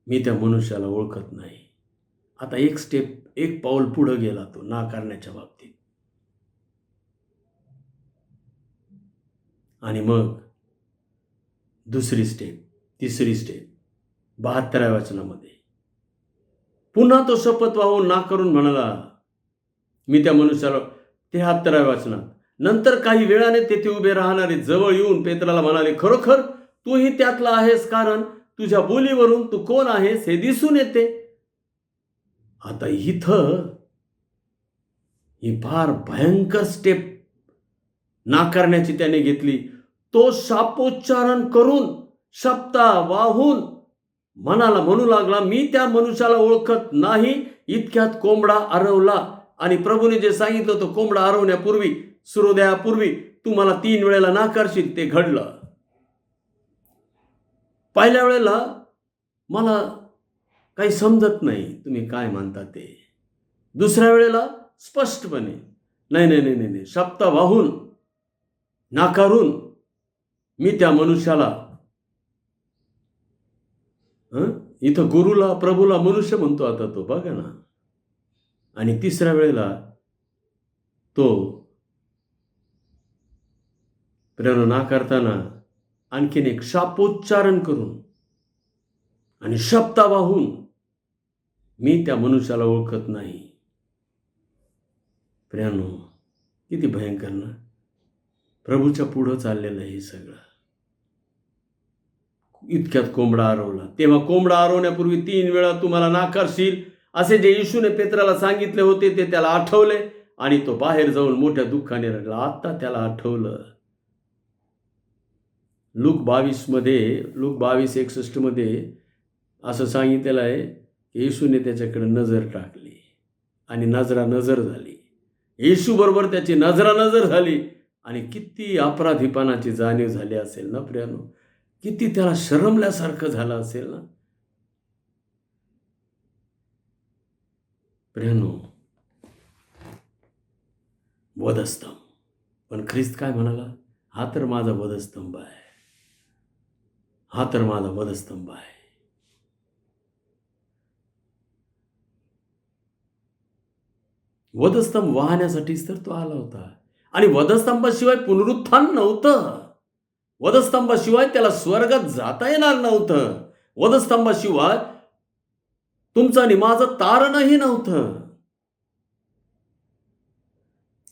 मी त्या मनुष्याला ओळखत नाही. आता एक पाऊल पुढे गेला तो नाकारण्याच्या बाबतीत. आणि मग दुसरी स्टेप, तिसरी स्टेप 72व्या वचनामध्ये पुन्हा तो शपथ वाहून नाकारून म्हणाला, मी त्या मनुष्याला. 73व्या वचनात नंतर काही वेळाने तेथे उभे राहणारे जवळ येऊन पेत्राला म्हणाले, खरोखर तूही त्यातला आहेस, कारण तुझ्या बोलीवरून तू कोण आहेस हे दिसून येते. आता इथं ही फार भयंकर स्टेप नाकारण्याची त्याने घेतली. तो शापोच्चारण करून शपथा वाहून म्हणू लागला, मी त्या मनुष्याला ओळखत नाही. इतक्यात कोंबडा आरवला. आणि प्रभूने जे सांगितलं होतं कोंबडा आरवण्यापूर्वी, सूर्योदयापूर्वी तू मला 3 वेळेला नाकारशील, ते घडलं. पहिल्या वेळेला मला काही समजत नाही तुम्ही काय म्हणता ते. दुसऱ्या वेळेला स्पष्टपणे नाही नाही नाही नाही शपथा वाहून नाकारून मी त्या मनुष्याला, इथं गुरुला प्रभूला मनुष्य म्हणतो आता तो, बघा ना. आणि तिसऱ्या वेळेला तो प्रेरणा नाकारताना आणखीन एक शापोच्चारण करून आणि शपथा वाहून मी त्या मनुष्याला ओळखत नाही. प्रियानो, किती भयंकर ना. प्रभूच्या पुढं चाललेलं हे सगळं. इतक्यात कोंबडा आरवला. तेव्हा कोंबडा आरवण्यापूर्वी 3 वेळा तुम्हाला नाकारशील असे जे येशूने पेत्राला सांगितले होते ते त्याला आठवले आणि तो बाहेर जाऊन मोठ्या दुःखाने रडला. आता त्याला आठवलं. लूक 22:61 मध्ये असं सांगितलेलं आहे की येशूने त्याच्याकडे नजर टाकली आणि नजर झाली. येशू बरोबर त्याची नजर झाली आणि किती अपराधीपणाची जाणीव झाली असेल ना प्रियानो. किती त्याला शरमल्यासारखं झालं असेल ना प्रियानो. वधस्तंभ. पण ख्रिस्त काय म्हणाला, हा तर माझा वधस्तंभ आहे, हा तर माझा वधस्तंभ आहे. वधस्तंभ वाहण्यासाठीच तर तो आला होता. आणि वधस्तंभाशिवाय पुनरुत्थान नव्हतं. वधस्तंभाशिवाय त्याला स्वर्गात जाता येणार नव्हतं. वधस्तंभाशिवाय तुमचं आणि माझं तारणही नव्हतं.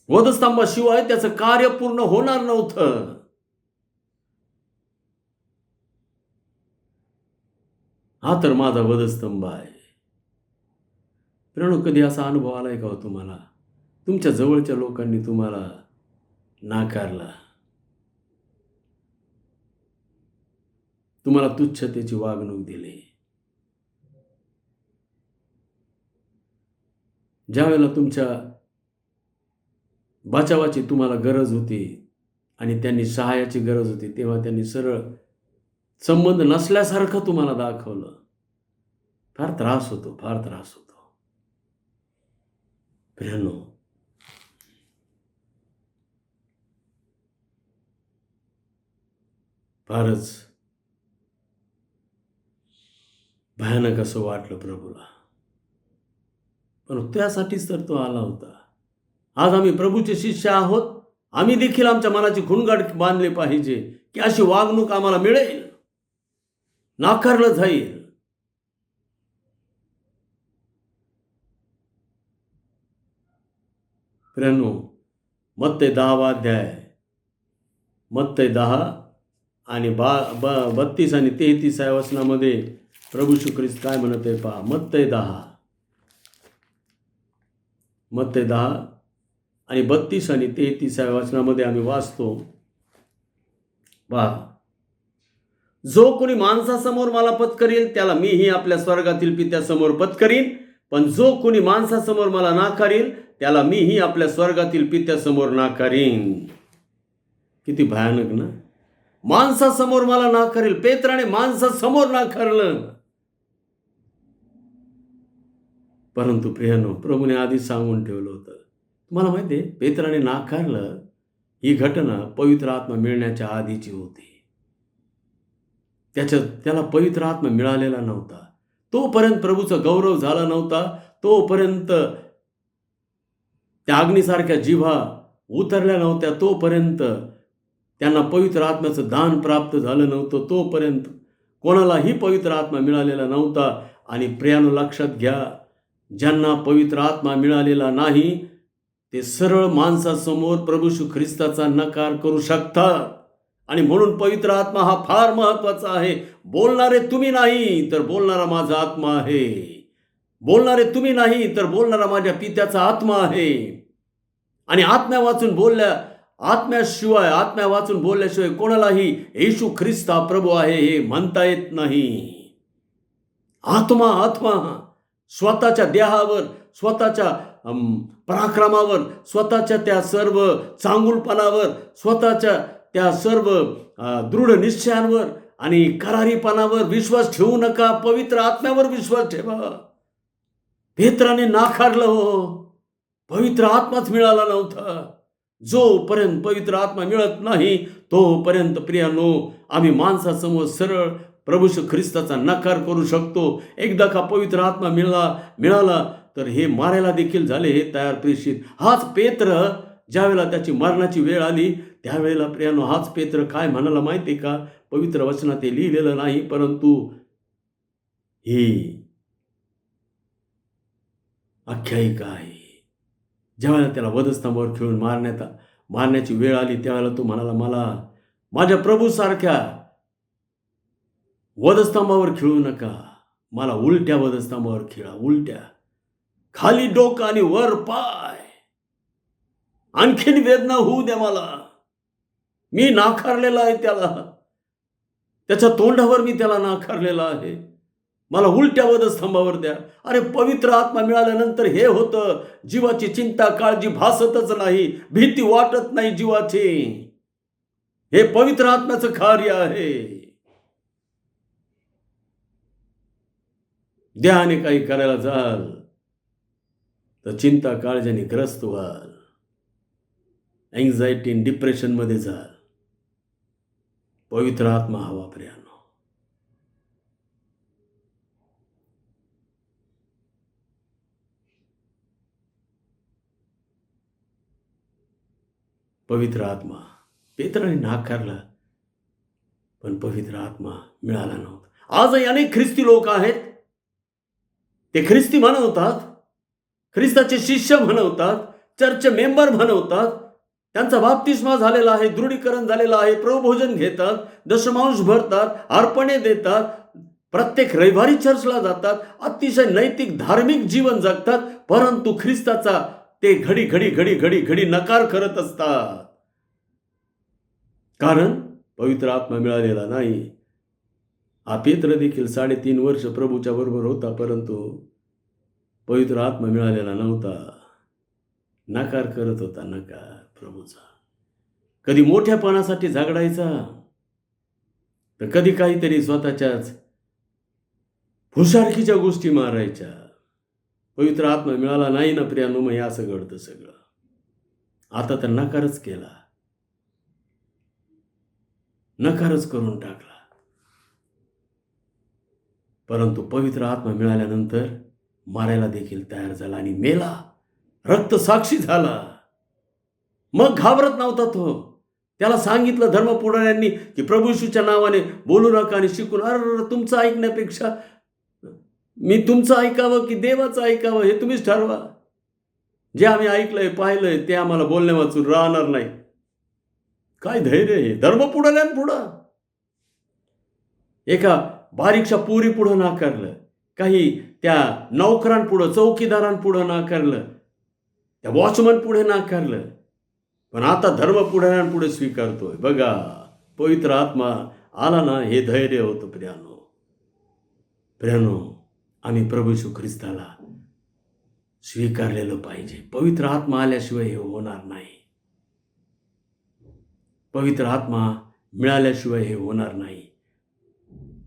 वधस्तंभाशिवाय त्याचं कार्य पूर्ण होणार नव्हतं. हा तर माझा वधस्तंभ आहे. प्रियानो, कधी असा अनुभव आलाय का हो तुम्हाला? तुमच्या जवळच्या लोकांनी तुम्हाला नाकारला, तुम्हाला तुच्छतेची वागणूक दिली. ज्यावेळेला तुमच्या बचावाची तुम्हाला गरज होती आणि त्यांनी सहाय्याची गरज होती, तेव्हा त्यांनी सरळ संबंध नसल्यासारखं तुम्हाला दाखवलं. फार त्रास होतो, फार त्रास होतो. प्रियानो, फारच भयानक असं वाटलं प्रभूला. पण त्यासाठीच तर तो आला होता. आज आम्ही प्रभूचे शिष्य आहोत. आम्ही देखील आमच्या मनाची खुणगाट बांधली पाहिजे की अशी वागणूक आम्हाला मिळेल, नाकारलं जाईल. प्रियानो, मत्ते 10वा अध्याय, मत्ते 10 आणि 32 आणि 33 वचनामध्ये प्रभू येशू ख्रिस्त काय म्हणत आहे पहा. मत्ते 10 आणि 32 आणि 33 वचनामध्ये आम्ही वाचतो पहा. जो कोणी माणसासमोर मला पत्करील त्याला मीही आपल्या स्वर्गातील पित्यासमोर पत्करीन, पण जो कोणी माणसासमोर मला नाकारील त्याला मीही आपल्या स्वर्गातील पित्यासमोर नाकारीन. किती भयानक ना. माणसासमोर मला नाकारील. पेत्राने माणसासमोर नाकारलं. परंतु प्रियानो, प्रभूने आधी सांगून ठेवलं होतं. तुम्हाला माहिती आहे, पेत्राने नाकारलं ही घटना पवित्र आत्मा मिळण्याच्या आधीची होती. त्याला पवित्र आत्मा मिळालेला नव्हता. तोपर्यंत प्रभूचा गौरव झाला नव्हता. तोपर्यंत त्या अग्नीसारख्या जिव्हा उतरल्या नव्हत्या. तोपर्यंत त्यांना पवित्र आत्म्याचं दान प्राप्त झालं नव्हतं. तोपर्यंत कोणालाही पवित्र आत्मा मिळालेला नव्हता. आणि प्रियानो, लक्षात घ्या, ज्यांना पवित्र आत्मा मिळालेला नाही ते सरळ माणसासमोर प्रभू येशू ख्रिस्ताचा नकार करू शकतात. आणि म्हणून पवित्र आत्मा हा फार महत्वाचा आहे. बोलणारे तुम्ही नाही तर बोलणारा माझा आत्मा आहे. बोलणारे तुम्ही नाही तर बोलणारा माझ्या पित्याचा आत्मा आहे. आणि आत्म्या वाचून बोलल्याशिवाय कोणालाही येशू ख्रिस्त हा प्रभू आहे हे म्हणता येत नाही. आत्मा स्वतःच्या देहावर, स्वतःच्या पराक्रमावर, स्वतःच्या त्या सर्व चांगुलपणावर, स्वतःच्या त्या सर्व दृढ निश्चयांवर आणि करारीपणावर विश्वास ठेवू नका. पवित्र आत्म्यावर विश्वास ठेवा. पेत्राने नाकारलं हो. पवित्र आत्माच मिळाला नव्हता. जोपर्यंत पवित्र आत्मा मिळत नाही तोपर्यंत प्रियानो, आम्ही माणसासमोर सरळ प्रभू येशू ख्रिस्ताचा नकार करू शकतो. एकदा का पवित्र आत्मा मिळाला तर हे मारायला देखील झाले हे तयार प्रेषित. हाच पेत्र ज्यावेळेला त्याची मरणाची वेळ आली त्यावेळेला प्रियानो, हाच पेत्र काय म्हणाला माहिती का? पवित्र वचनात ते लिहिलेलं नाही, परंतु ही आख्यायिका आहे. ज्यावेळेला त्याला वधस्तंभावर खिळून मारण्याची वेळ आली त्यावेळेला तो म्हणाला, मला माझ्या प्रभूसारख्या वधस्तंभावर खिळू नका, मला उलट्या वधस्तंभावर खिळा. उलट्या, खाली डोकं आणि वर पाय, आणखीन वेदना होऊ द्या मला. मी नाकारलेला आहे त्याला, त्याच्या तोंडावर मी त्याला नाकारलेला आहे. मला उलट्या वधस्तंभावर द्या. अरे, पवित्र आत्मा मिळाल्यानंतर हे होतं. जीवाची चिंता काळजी भासतच नाही, भीती वाटत नाही जीवाची. हे पवित्र आत्म्याचं कार्य आहे. देहाने काही करायला जाल तर चिंता काळजीने ग्रस्त व्हाल, एन्झायटी डिप्रेशन मध्ये जाल. पवित्र आत्मा हवा प्रियानो. पवित्र आत्मा पेत्राने नाकारला, पण पवित्र आत्मा मिळाला नव्हता. आजही अनेक ख्रिस्ती लोक आहेत, ते ख्रिस्ती म्हणवतात, ख्रिस्ताचे शिष्य म्हणवतात, चर्च मेंबर म्हणवतात, त्यांचा बाप्तिस्मा झालेला आहे, दृढीकरण झालेलं आहे, प्रभुभोजन घेतात, दशमांश भरतात, अर्पणे देतात, प्रत्येक रविवारी चर्चला जातात, अतिशय नैतिक धार्मिक जीवन जगतात, परंतु ख्रिस्ताचा ते घडी नकार करत असतात. कारण पवित्र आत्मा मिळालेला नाही. हा पेत्र देखील 3.5 वर्ष प्रभूच्या बरोबर होता, परंतु पवित्र आत्मा मिळालेला नव्हता. नकार करत होता, नकार प्रभूचा. कधी मोठ्यापणासाठी झगडायचा, तर कधी काहीतरी स्वतःच्याच हुशारकीच्या गोष्टी मारायच्या. पवित्र आत्मा मिळाला नाही ना प्रियानो, मग हे असं घडतं सगळं. आता तर नकारच केला, नकारच करून टाकला. परंतु पवित्र आत्मा मिळाल्यानंतर मारायला देखील तयार झाला आणि मेला, रक्तसाक्षी झाला. मग घाबरत नव्हता तो. त्याला सांगितलं धर्मपुढाऱ्यांनी की प्रभू येशूच्या नावाने बोलू नका आणि शिकून. अरे, तुमचं ऐकण्यापेक्षा मी तुमचं ऐकावं की देवाचं ऐकावं हे तुम्हीच ठरवा. जे आम्ही ऐकलंय पाहिलंय ते आम्हाला बोलण्या वाचून राहणार नाही. काय धैर्य आहे धर्मपुढाऱ्यांपुढं. एका बारीकशा पोरी पुढं नाकारलं, काही त्या नौकरांपुढं, चौकीदारांपुढं नाकारलं, त्या वॉचमन पुढे नाकारलं, पण आता धर्मपुढाऱ्यांपुढे स्वीकारतोय. बघा, पवित्र आत्मा आला ना, हे धैर्य होतं प्रियानो, आम्ही प्रभू येशू ख्रिस्ताला स्वीकारलेलं पाहिजे. पवित्र आत्मा आल्याशिवाय हे होणार नाही. पवित्र आत्मा मिळाल्याशिवाय हे होणार नाही.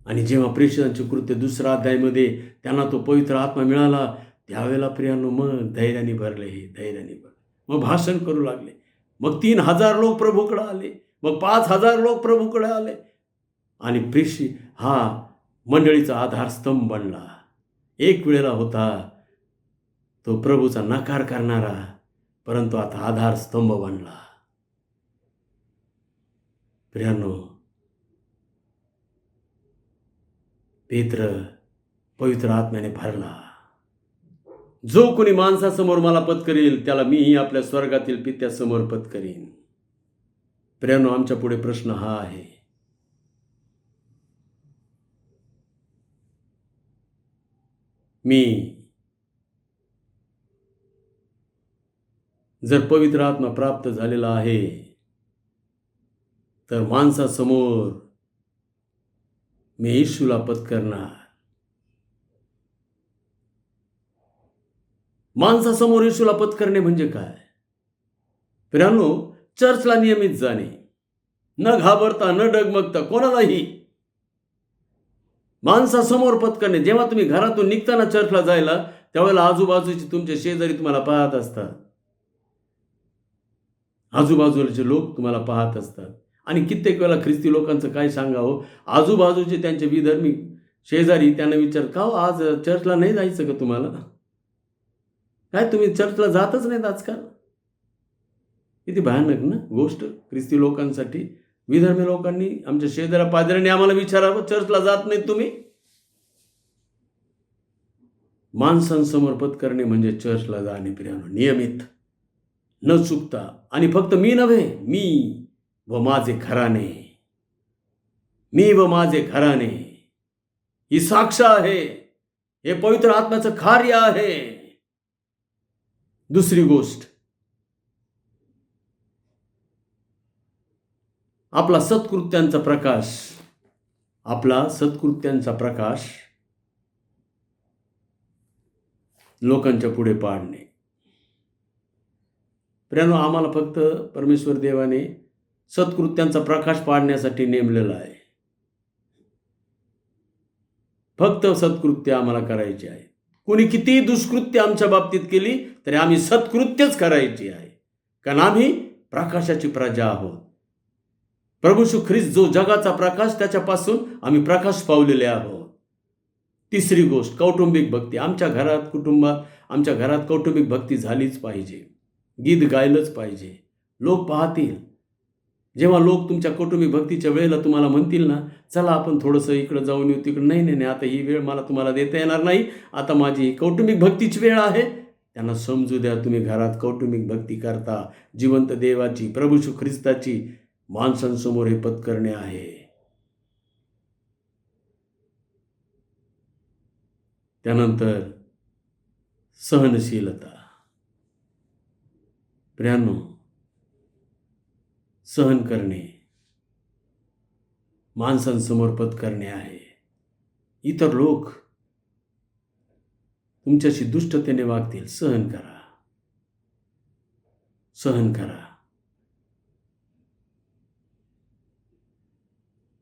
आणि जेव्हा प्रेषितांचे कृत्य 2 अध्यायामध्ये त्यांना तो पवित्र आत्मा मिळाला, त्यावेळेला प्रियानो मग धैर्याने भरले. मग भाषण करू लागले. मग 3,000 लोक प्रभूकडे आले. मग 5,000 लोक प्रभूकडे आले. आणि हा मंडळीचा आधारस्तंभ बनला. एक वेळेला होता तो प्रभूचा नकार करणारा, परंतु आता आधारस्तंभ बनला. प्रियानो, पेत्र पवित्र आत्म्याने भरला. जो कोणी माणसासमोर मला पत्करेल त्याला मीही आपल्या स्वर्गातील पित्यासमोर पत्करीन. प्रियानो, आमच्या पुढे प्रश्न हा आहे, मी जर पवित्र आत्मा प्राप्त झालेला आहे तर माणसासमोर मी येशूला पत्करणार. माणसासमोर येशूला पत्करणे म्हणजे काय? प्रियानो, चर्चला नियमित जाणे, न घाबरता न डगमगता कोणालाही माणसासमोर पत्करणे. जेव्हा तुम्ही घरातून निघताना चर्चला जायला, त्यावेळेला आजूबाजूचे तुमचे शेजारी तुम्हाला पाहत असतात. आजूबाजूचे लोक तुम्हाला पाहत असतात. आणि कित्येक वेळा ख्रिस्ती लोकांचं काय सांगावं, आजूबाजूचे त्यांचे विधर्मी शेजारी त्यांना विचारतात, का आज चर्चला नाही जायचं का तुम्हाला? काय तुम्ही चर्चला जातच नाहीत आजकाल? किती भयानक ना गोष्ट ख्रिस्ती लोकांसाठी. विधर्मी लोकांनी, आमच्या शेजाऱ्या पादऱ्यांनी आम्हाला विचारावं, चर्चला जात नाहीत तुम्ही? माणसांसमोर पत्करणे म्हणजे चर्चला जाणे प्रियानो, नियमित, न चुकता. आणि फक्त मी नव्हे, मी व माझे घराणे ही साक्ष आहे. हे पवित्र आत्म्याचं कार्य आहे. दुसरी गोष्ट, आपला सत्कृत्यांचा प्रकाश लोकांच्या पुढे पाडणे. प्रियानो, आम्हाला फक्त परमेश्वर देवाने सत्कृत्यांचा प्रकाश पाडण्यासाठी नेमलेला आहे. फक्त सत्कृत्य आम्हाला करायची आहे. कोणी किती दुष्कृत्य आमच्या बाबतीत केली तरी आम्ही सत्कृत्यच करायची आहे, कारण आम्ही प्रकाशाची प्रजा आहोत. प्रभू येशू ख्रिस्त जो जगाचा प्रकाश, त्याच्यापासून आम्ही प्रकाश पावलेले आहोत. तिसरी गोष्ट, कौटुंबिक भक्ती. आमच्या घरात कौटुंबिक भक्ती झालीच पाहिजे. गीत गायलंच पाहिजे. लोक पाहतील. जेव्हा लोक तुमच्या कौटुंबिक भक्तीच्या वेळेला तुम्हाला म्हणतील ना, चला आपण थोडंसं इकडं जाऊन येऊ, तिकडं नाही, आता ही वेळ मला तुम्हाला देता येणार नाही, आता माझी कौटुंबिक भक्तीची वेळ आहे, त्यांना समजू द्या तुम्ही घरात कौटुंबिक भक्ती करता. जिवंत देवाची, प्रभू येशू ख्रिस्ताची माणसांसमोर हे पत्करणे आहे. त्यानंतर सहनशीलता. प्रियानो, सहन करणे माणसांसमोर पत्करणे आहे. इतर लोक तुमच्याशी दुष्टतेने वागतील, सहन करा.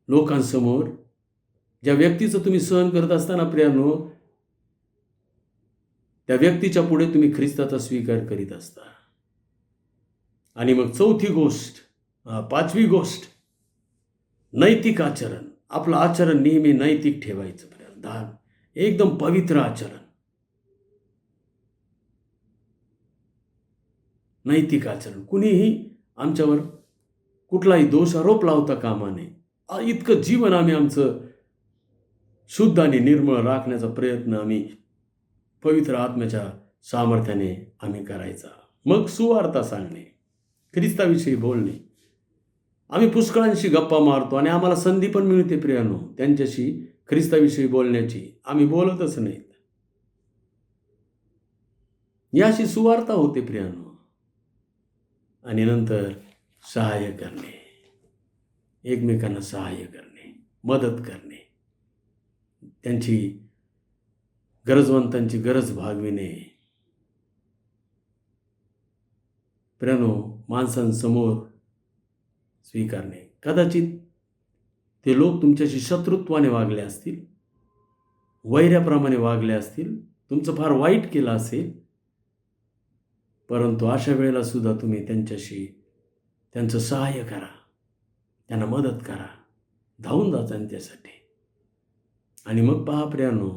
लोकांसमोर ज्या व्यक्तीचं तुम्ही सहन करत असताना प्रियानो, त्या व्यक्तीच्या पुढे तुम्ही ख्रिस्ताचा स्वीकार करीत असता. आणि मग पाचवी गोष्ट, नैतिक आचरण. आपलं आचरण नेहमी नैतिक ठेवायचं प्रियानो, एकदम पवित्र आचरण. नैतिक आचरण. कुणीही आमच्यावर कुठलाही दोषारोप लावता कामा नये. इतकं जीवन आम्ही आमचं शुद्ध आणि निर्मळ राखण्याचा प्रयत्न आम्ही पवित्र आत्म्याच्या सामर्थ्याने आम्ही करायचा. मग सुवार्ता सांगणे, ख्रिस्ताविषयी बोलणे. आम्ही पुष्कळांशी गप्पा मारतो आणि आम्हाला संधी पण मिळते प्रियानो त्यांच्याशी ख्रिस्ताविषयी बोलण्याची. आम्ही बोलतच नाहीत. याशी सुवार्ता होते प्रियानो. आणि नंतर सहाय्य करणे, एकमेकांना सहाय्य करणे. मदत करणे, त्यांची गरजवंतांची गरज भागविणे. प्रियानो, माणसांसमोर स्वीकारणे. कदाचित ते लोक तुमच्याशी शत्रुत्वाने वागले असतील, वैऱ्याप्रमाणे वागले असतील, तुमचं फार वाईट केलं असेल, परंतु अशा वेळेला सुद्धा तुम्ही त्यांचं सहाय्य करा, त्यांना मदत करा, धावून जा त्यांच्यासाठी. आणि मग पहा प्रियानो,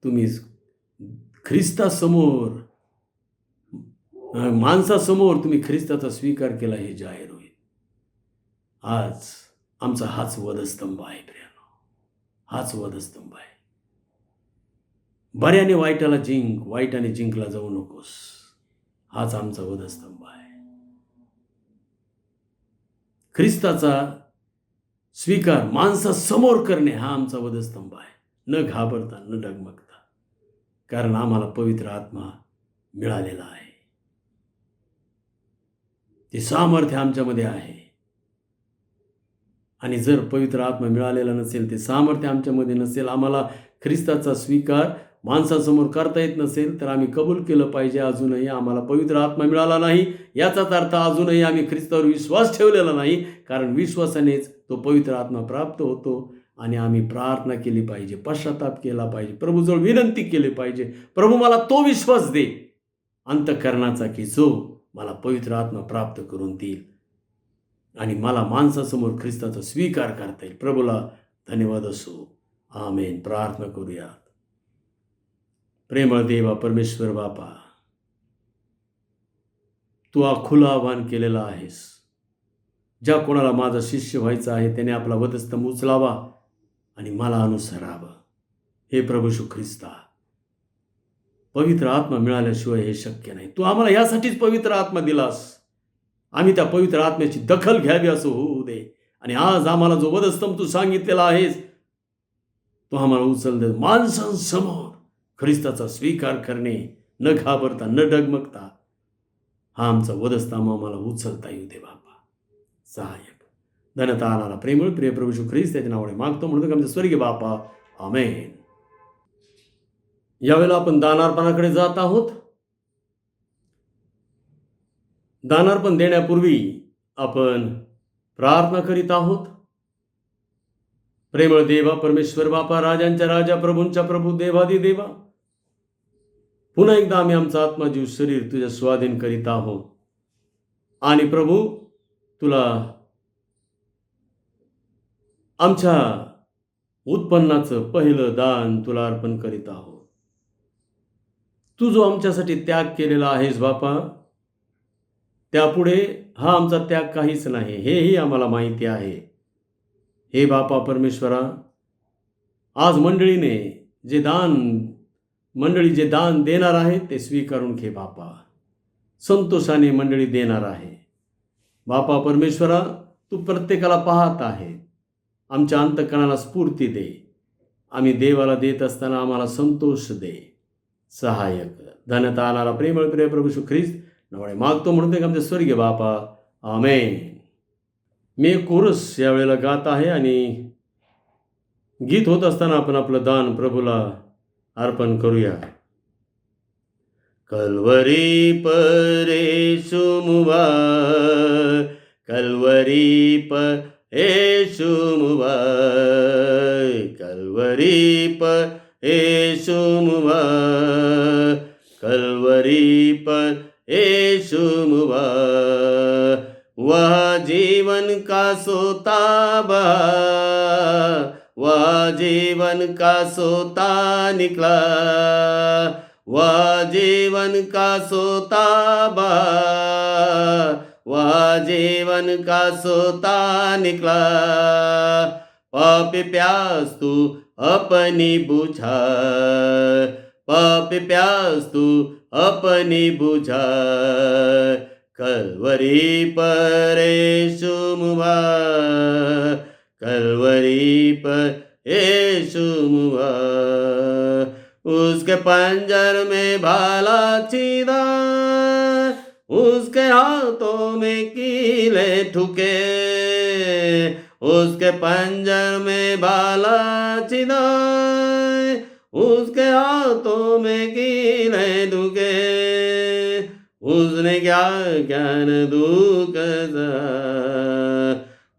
तुम्ही ख्रिस्तासमोर, माणसासमोर तुम्ही ख्रिस्ताचा स्वीकार केला हे जाहीर होईल. आज आमचा हाच वधस्तंभ आहे प्रियानो, हाच वधस्तंभ आहे. बऱ्याने वाईटाने जिंकला जाऊ नकोस, हाच आमचा वधस्तंभ आहे. ख्रिस्ताचा स्वीकार माणसासमोर करणे हा आमचा वधस्तंभ आहे. न घाबरता, न डगमगता, कारण आम्हाला पवित्र आत्मा मिळालेला आहे. ते सामर्थ्य आमच्यामध्ये आहे. आणि जर पवित्र आत्मा मिळालेला नसेल, ते सामर्थ्य आमच्यामध्ये नसेल, आम्हाला ख्रिस्ताचा स्वीकार माणसासमोर करता येत नसेल, तर आम्ही कबूल केलं पाहिजे, अजूनही आम्हाला पवित्र आत्मा मिळाला नाही, याचाच अर्थ अजूनही आम्ही ख्रिस्तावर विश्वास ठेवलेला नाही. कारण विश्वासानेच तो पवित्र आत्मा प्राप्त होतो. आणि आम्ही प्रार्थना केली पाहिजे, पश्चाताप केला पाहिजे, प्रभूजवळ विनंती केली पाहिजे, प्रभू मला तो विश्वास दे अंतःकरणाचा, की जो मला पवित्र आत्मा प्राप्त करून देईल आणि मला माणसासमोर ख्रिस्ताचा स्वीकार करता येईल. प्रभूला धन्यवाद असो. आमेन. प्रार्थना करूयात. प्रेमळ देवा, परमेश्वर बापा, तू खुलं आव्हान केलेलं आहेस. ज्या कोणाला माझा शिष्य व्हायचं आहे त्याने आपला वधस्तंभ उचलावा आणि मला अनुसरावं. हे प्रभू श्री ख्रिस्ता, पवित्र आत्मा मिळाल्याशिवाय हे शक्य नाही. तू आम्हाला यासाठीच पवित्र आत्मा दिलास. आम्ही त्या पवित्र आत्म्याची दखल घ्यावी असं होऊ दे. आणि आज आम्हाला जो वधस्तंभ तू सांगितलेला आहेस तो आम्हाला उचल दे. माणसांसमोर ख्रिस्ताचा स्वीकार करणे, न घाबरता, न डगमगता, हा आमचा वधस्तंभ आम्हाला उचलता येऊ दे बापा. सहाय्यक धन्यता आणारा प्रेमळ प्रिय प्रभू श्री ख्रिस्त याच्या नावाने मागतो, म्हणतो की आमच्या स्वर्गीय बापा. आमेन. यावेळेला आपण दानार्पणाकडे जात आहोत. दानार्पण देण्यापूर्वी आपण प्रार्थना करीत आहोत. प्रेमळ देवा, परमेश्वर बापा, राजांच्या राजा, प्रभूंच्या प्रभू, देवादी देवा, पुन्हा एकदा आम्ही आमचा आत्मा, जीव, शरीर तुझ्या स्वाधीन करीत आहोत. आणि प्रभू, तुला आमच्या उत्पन्नाचं पहिलं दान तुला अर्पण करीत आहोत. तू जो आमच्यासाठी त्याग केलेला आहेस बापा, त्यापुढे हा आमचा त्याग काहीच नाही, हेही आम्हाला माहिती आहे. हे बापा परमेश्वरा, आज मंडळी जे दान देणार आहे ते स्वीकारून घे बापा. संतोषाने मंडळी देणार आहे बापा परमेश्वरा. तू प्रत्येकाला पाहत आहे. आमच्या अंतःकरणाला स्फूर्ती दे. आम्ही देवाला देत असताना आम्हाला संतोष दे. सहाय्यक धन्यता आणारा प्रेमळ प्रिय प्रभू श्री ख्रिस्त नावाने मागतो, म्हणतो की आमच्या स्वर्गीय बापा. आमेन. मी एक कोरस यावेळेला गात आहे आणि गीत होत असताना आपण आपलं दान प्रभूला अर्पण करूया. कल्वरी परेशु मुवा, कल्वरी परेशु मुवा, कल्वरी परेशु मुवा, कल्वरी परेशु मुवा. वह जीवन का सोता बहा, वह जीवन का सोता निकला, वह जीवन का सोता बहा, वह जीवन का सोता निकला. पापी प्यास तू अपनी बुझा, पापी प्यास तू अपनी बुझा. कल्वरी परेशु मुवा, कल्वरी परेशु मुवा. उसके पंजर में भाला छीदा, उसके हाथों में कीले ठुके, उसके पंजर में बाला चिदाए, उसके हाथों में कीले दुखे, उसने क्या ज्ञान दुख सहा,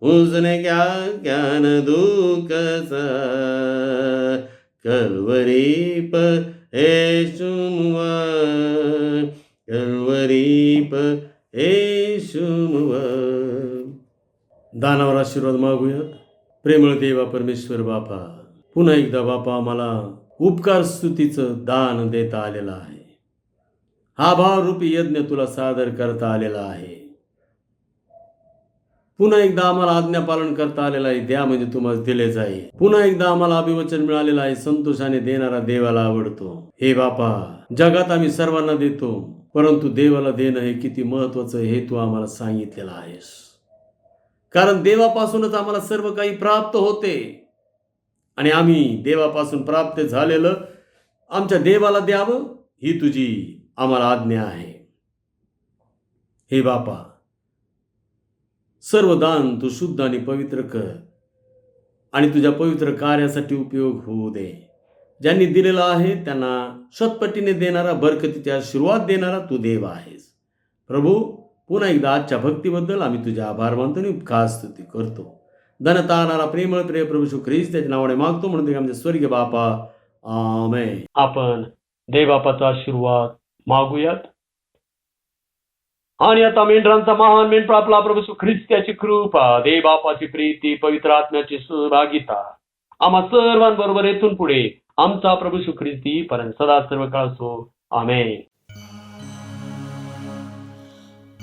उसने क्या ज्ञान दुख सहा, कलवरी पर येशू मुआ, कलवरी पर येशू मुआ. दानावर आशीर्वाद मागूयात. प्रेमळ देवा परमेश्वर बापा, पुन्हा एकदा बापा आम्हाला उपकार स्तुतीचं दान देता आलेलं आहे. हा भावरूपी यज्ञ तुला सादर करता आलेला आहे. पुन्हा एकदा आम्हाला आज्ञापालन करता आलेला आहे. द्या म्हणजे तुम्हाला दिले जाईल. पुन्हा एकदा आम्हाला अभिवचन मिळालेलं आहे. संतोषाने देणारा देवाला आवडतो. हे बापा, जगात आम्ही सर्वांना देतो, परंतु देवाला देणं हे किती महत्वाचं हे तू आम्हाला सांगितलेलं आहेस. कारण देवापासूनच आम्हाला सर्व काही प्राप्त होते आणि आम्ही देवापासून प्राप्त झालेलं आमच्या देवाला द्यावं ही तुझी आम्हाला आज्ञा आहे. हे बापा, सर्व दान तू शुद्ध आणि पवित्र कर आणि तुझ्या पवित्र कार्यासाठी उपयोग होऊ दे. ज्यांनी दिलेलं आहे त्यांना शतपटीने देणारा, बरकतीचा आशीर्वाद देणारा तू देव आहेस. प्रभू, पुन्हा एकदा आजच्या भक्तीबद्दल आम्ही तुझे आभार मानतो आणि उपकार स्तुती करतो. धनता आणणारा प्रेमळ प्रिय प्रभू येशू ख्रिस्त त्याच्या नावाने मागतो म्हणून ते आमचे स्वर्गीय बापा, आमेन. आपण देवबापाचा आशीर्वाद मागूयात. आणि आता मेंढरांचा महान मेंढपाळ आपला प्रभू येशू ख्रिस्त याची कृपा, देवबापाची प्रीती, पवित्र आत्म्याची सहभागिता आम्हा सर्वांबरोबर येथून पुढे आमचा प्रभू येशू ख्रिस्ती पर्यंत सदा सर्व काळ असो. आमेन.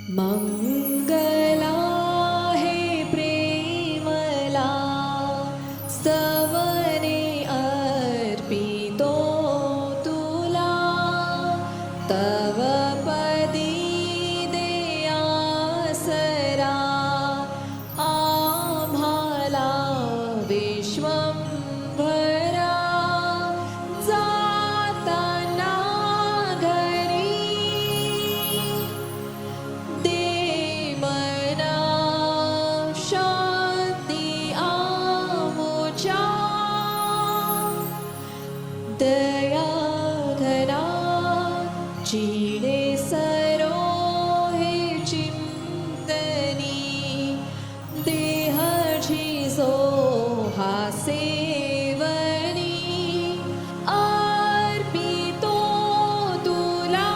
मंगला हे प्रेमला स्तवने अर्पितो तुला, तव पदी दे आसरा आम्हाला विश्वंभरा. जाताना घरी दे मना शांती आमुच्या, दया घना चिडे सरो हे चिंतनी, देहाची जो हा सेवनी अर्पितो तुला.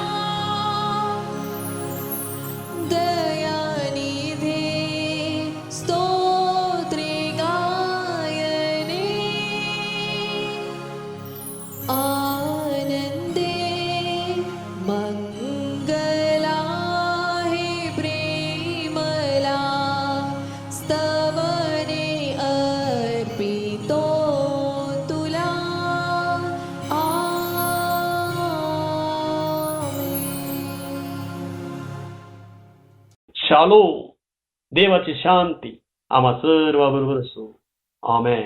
दयानिधे स्तोत्रे गायने, आनंदे मंगला हे प्रेमला स्तवने अर्पितो तुला. शालोम. देवाची शांती आम्हा सर्वांबरोबर असो. आमेन.